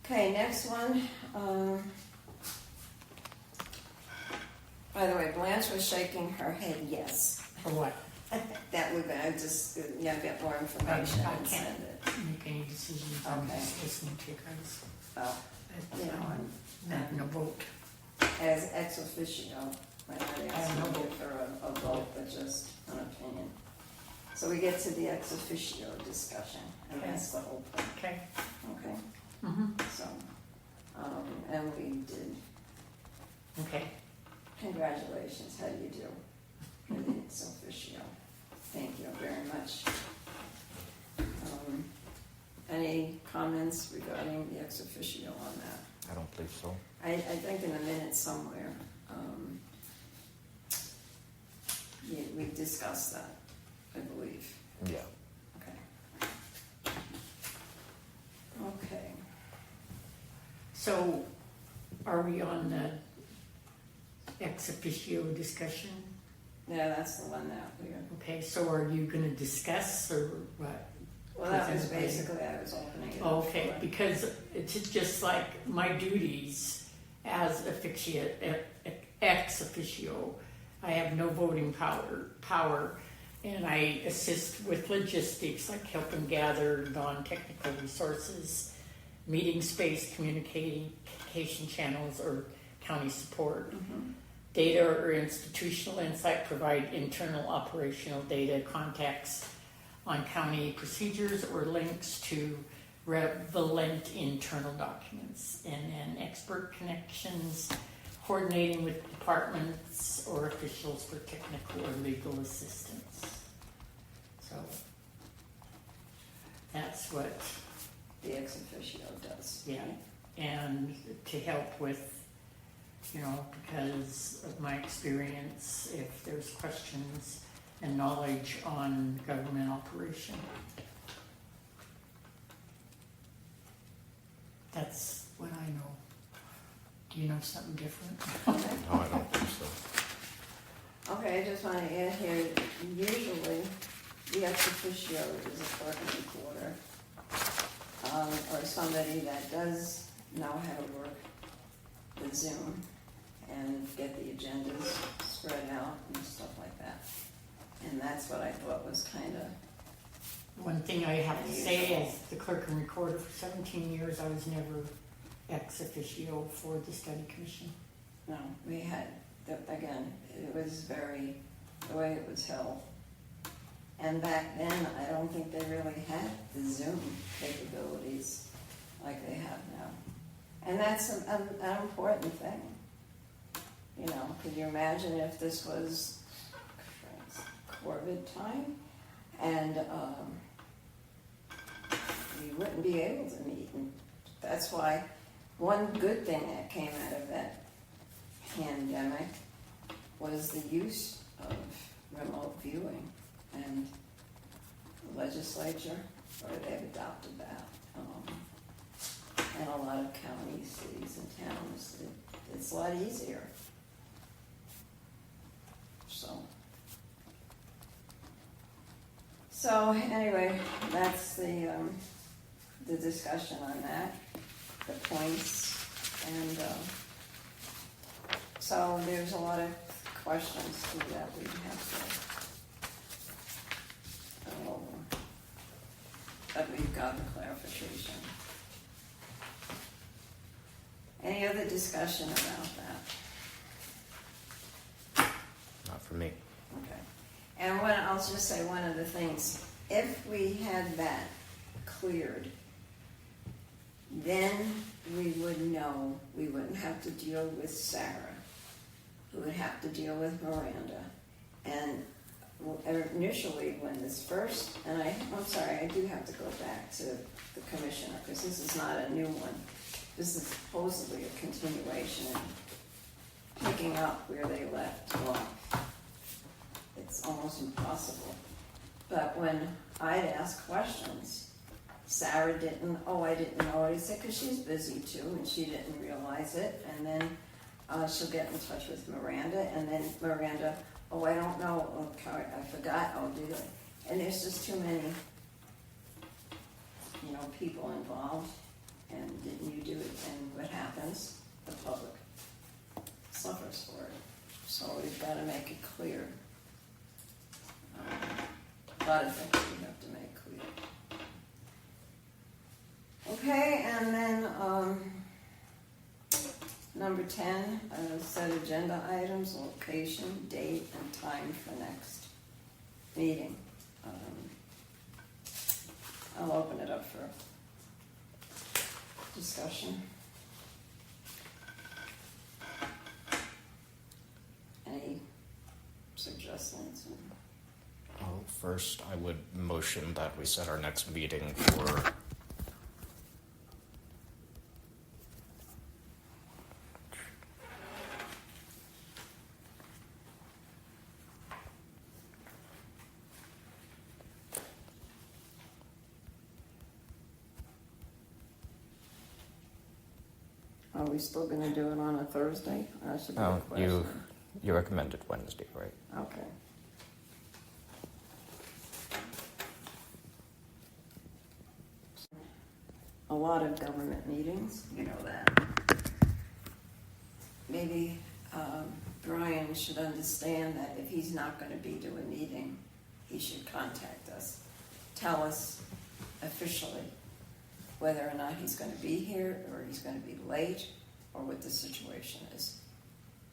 Okay, next one. By the way, Blanche was shaking her head yes. For what? That we're gonna just, get more information I and can't send it. make any decisions. I'm Okay. just listening to you guys. Oh, You know, I'm not gonna vote. as ex officio, I'm not I asking don't know. you for a vote, but just an opinion. So we get to the ex officio discussion, and Okay. that's the whole point, Okay. okay? Mm-hmm. So, and we did, Okay. congratulations, how do you do? With the ex officio, thank you very much. Any comments regarding the ex officio on that? I don't believe so. I think in a minute somewhere, we discussed that, I believe. Yeah. Okay. Okay. So, are we on the ex officio discussion? Yeah, that's the one that we're, Okay, so are you gonna discuss or what? well, that was basically, I was opening it up. Okay, for- because it's just like my duties as ex officio, I have no voting power, and I assist with logistics, like helping gather non-technical resources, meeting space, communication channels, or county support. Mhm. data or institutional insight, provide internal operational data, contacts on county procedures, or links to relevant internal documents, and then expert connections, coordinating with departments or officials for technical or legal assistance. So that's what, The ex officio does. yeah, and to help with, because of my experience, if there's questions and knowledge on government operation. That's what I know. Do you know something different? No, I don't think so. Okay, I just want to add here, usually the ex officio is a clerk and recorder, or somebody that does know how to work with Zoom and get the agendas spread out and stuff like that. And that's what I thought was kind of, One thing I have to say is the clerk and recorder for 17 years, I was never ex officio for the study commission. no, we had, again, it was very, the way it was held. And back then, I don't think they really had the Zoom capabilities like they have now. And that's an important thing. Could you imagine if this was COVID time and we wouldn't be able to meet? And that's why one good thing that came out of that pandemic was the use of remote viewing, and the legislature, or they've adopted that, and a lot of counties, cities, and towns. It's a lot easier. So anyway, that's the discussion on that, the points, and so there's a lot of questions too that we have to go over, but we've got the clarification. Any other discussion about that? Not for me. Okay. And I'll just say one of the things, if we had that cleared, then we would know, we wouldn't have to deal with Sarah, who would have to deal with Miranda. And initially when this first, and I'm sorry, I do have to go back to the commissioner, because this is not a new one. This is supposedly a continuation and picking up where they left off. It's almost impossible. But when I'd ask questions, Sarah didn't, I didn't know it. I said, because she's busy too, and she didn't realize it. And then she'll get in touch with Miranda, and then Miranda, I don't know, I forgot, I'll do it. And there's just too many, people involved. And didn't you do it? And what happens? The public suffers for it. So we've got to make it clear. A lot of things we have to make clear. Okay, and then number 10, set agenda items, location, date, and time for next meeting. I'll open it up for discussion. Any suggestions? Well, first, I would motion that we set our next meeting for Are we still going to do it on a Thursday? That should be a question. you recommended Wednesday, right? Okay. A lot of government meetings, you know that. Maybe Brian should understand that if he's not going to be doing a meeting, he should contact us. Tell us officially whether or not he's going to be here, or he's going to be late, or what the situation is.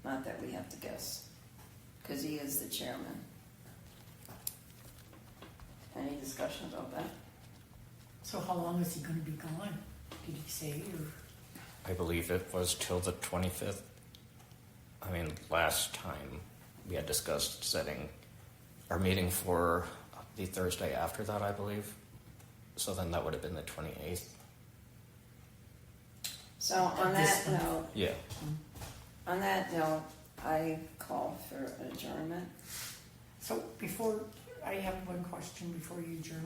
Not that we have to guess, because he is the chairman. Any discussion about that? So how long is he gonna be gone? Did he say, or? I believe it was till the 25th. I mean, last time we had discussed setting our meeting for the Thursday after that, I believe. So then that would have been the 28th. So on This that one. note, Yeah. on that note, I call for adjournment. So before, I have one question before you adjourn.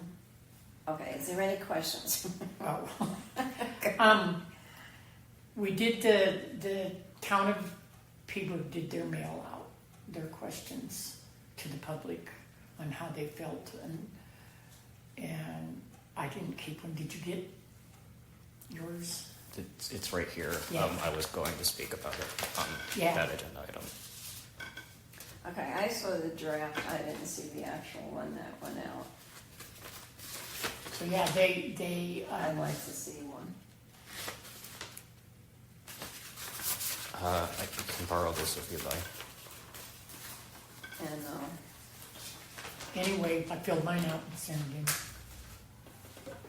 Okay, is there any questions? Oh. We did the town of Peabody did their mail out, their questions to the public on how they felt, and I didn't keep them. Did you get yours? It's right here. Yeah. I was going to speak about it on Yeah. that agenda item. Okay, I saw the draft, I didn't see the actual one that went out. So yeah, they I'd like to see one. I can borrow this if you'd like. And, anyway, I filled mine out and sent it in.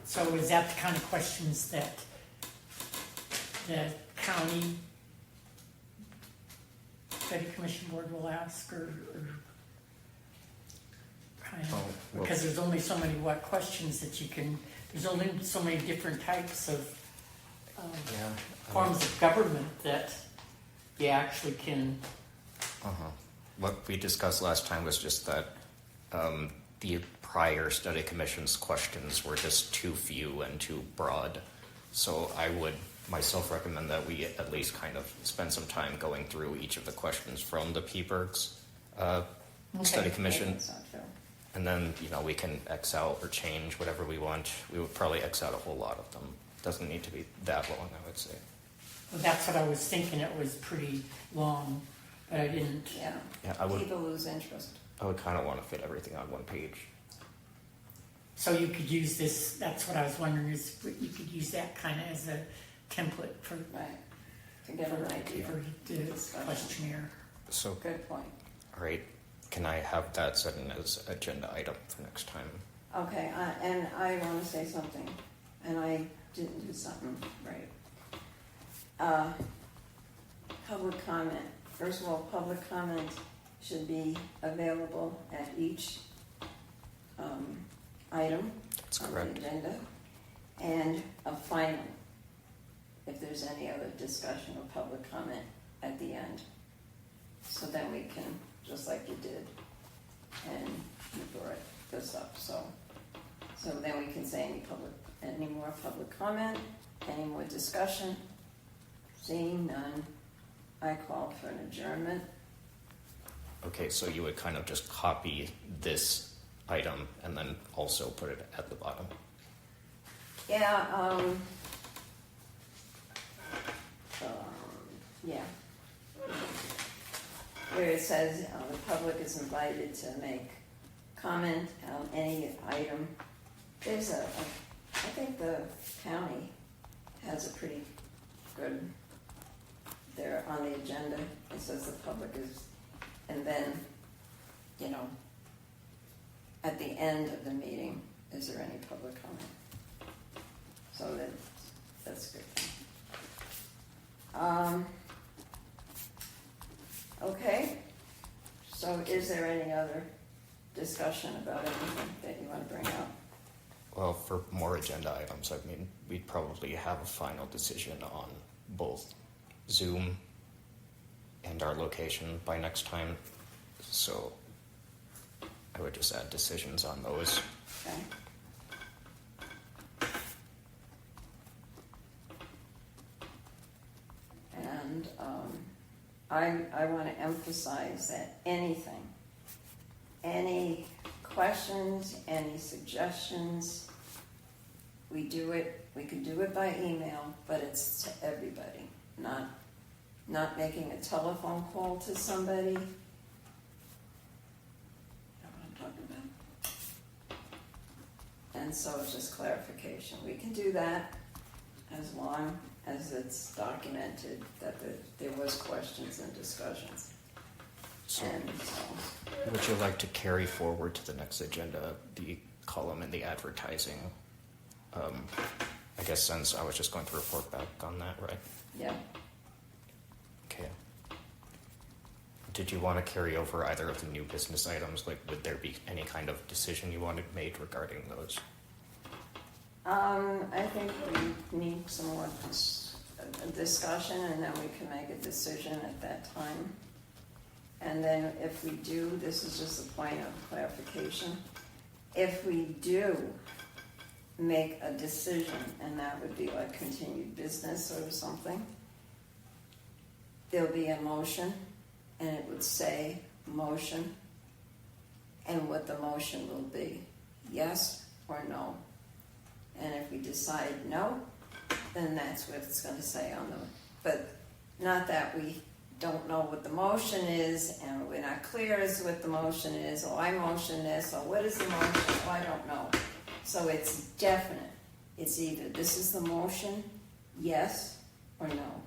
So is that the kind of questions that the county study commission board will ask, or kind of, Oh, well- because there's only so many questions that you can, there's only so many different types of Yeah. forms of government that you actually can. What we discussed last time was just that the prior study commission's questions were just too few and too broad. So I would myself recommend that we at least kind of spend some time going through each of the questions from the Peaberg's study commission. that's not true. And then, we can X out or change whatever we want. We would probably X out a whole lot of them. Doesn't need to be that long, I would say. Well, that's what I was thinking. It was pretty long, but I didn't. Yeah, Yeah, I would people lose interest. kind of want to fit everything on one page. So you could use this. That's what I was wondering, is you could use that kind of as a template for Right, to get an idea. for the questionnaire. So, Good point. all right, can I have that set in as agenda item for next time? Okay, and I want to say something, and I didn't do something right. Public comment. First of all, public comment should be available at each item That's on correct. the agenda, and a final, if there's any other discussion or public comment at the end. So then we can, just like you did, and you brought this up, so then we can say any more public comment, any more discussion. Seeing none, I call for an adjournment. Okay, so you would kind of just copy this item and then also put it at the bottom. Yeah, yeah. Where it says, the public is invited to make comment on any item. There's I think the county has a pretty good, there on the agenda, it says the public is, and then, at the end of the meeting, is there any public comment? So that's good. Okay, so is there any other discussion about anything that you want to bring up? Well, for more agenda items, I mean, we'd probably have a final decision on both Zoom and our location by next time. So I would just add decisions on those. Okay. And I want to emphasize that anything, any questions, any suggestions, we could do it by email, but it's to everybody, not making a telephone call to somebody. You know what I'm talking about? And so it's just clarification. We can do that as long as it's documented that there was questions and discussions. So, And so, would you like to carry forward to the next agenda the column in the advertising? I guess since I was just going to report back on that, right? yeah. Okay. Did you want to carry over either of the new business items? Like, would there be any kind of decision you wanted made regarding those? I think we need some more discussion, and then we can make a decision at that time. And then if we do, this is just a point of clarification, if we do make a decision, and that would be like continued business or something, there'll be a motion, and it would say motion, and what the motion will be, yes or no. And if we decide no, then that's what it's going to say on the, but not that we don't know what the motion is, and we're not clear as to what the motion is, or I motion this, or what is the motion, oh, I don't know. So it's definite. It's either this is the motion, yes or no.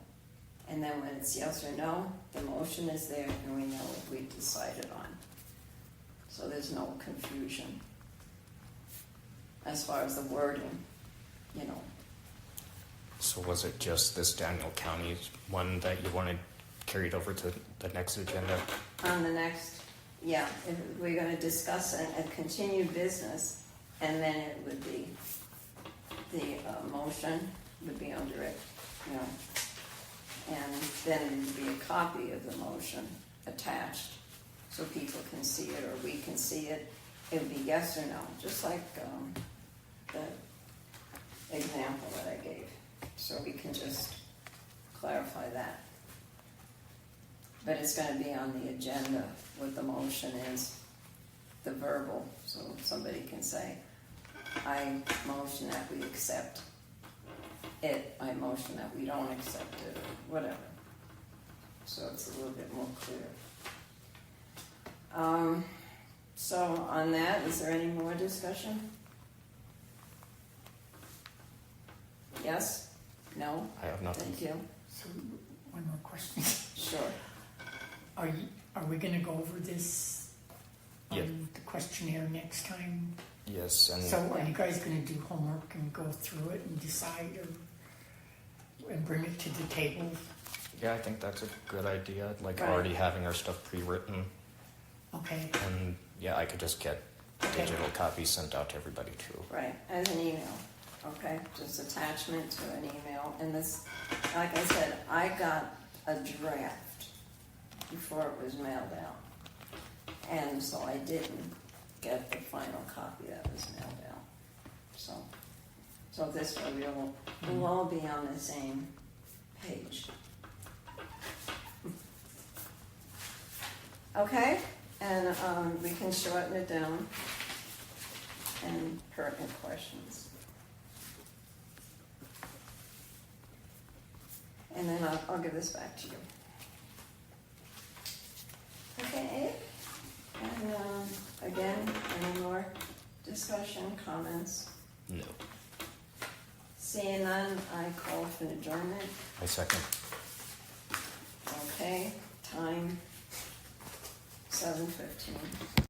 And then when it's yes or no, the motion is there, and we know what we decided on. So there's no confusion as far as the wording, you know. So was it just this Daniel County one that you wanted carried over to the next agenda? On the next, yeah, if we're going to discuss a continued business, and then it would be, the motion would be under it, you know, and then it would be a copy of the motion attached, so people can see it, or we can see it. It would be yes or no, just like the example that I gave, so we can just clarify that. But it's going to be on the agenda what the motion is, the verbal, so somebody can say, I motion that we accept it, I motion that we don't accept it, or whatever. So it's a little bit more clear. So on that, is there any more discussion? Yes? No? I have nothing. Thank you. So, one more question. Sure. Are we gonna go over this Yeah. on the questionnaire next time? Yes, and So are you guys gonna do homework and go through it and decide, or and bring it to the table? yeah, I think that's a good idea. Like Right. already having our stuff pre-written, Okay, and yeah, I could just get Okay. digital copies sent out to everybody too. Right, as an email, okay, just attachment to an email, and this, like I said, I got a draft before it was mailed out, and so I didn't get the final copy that was mailed out, so this way we'll all be on the same page. Okay, and we can shorten it down and pertinent questions. And then I'll give this back to you. Okay, and again, any more discussion, comments? No. Seeing none, I call for an adjournment. I second. Okay, time 7:15.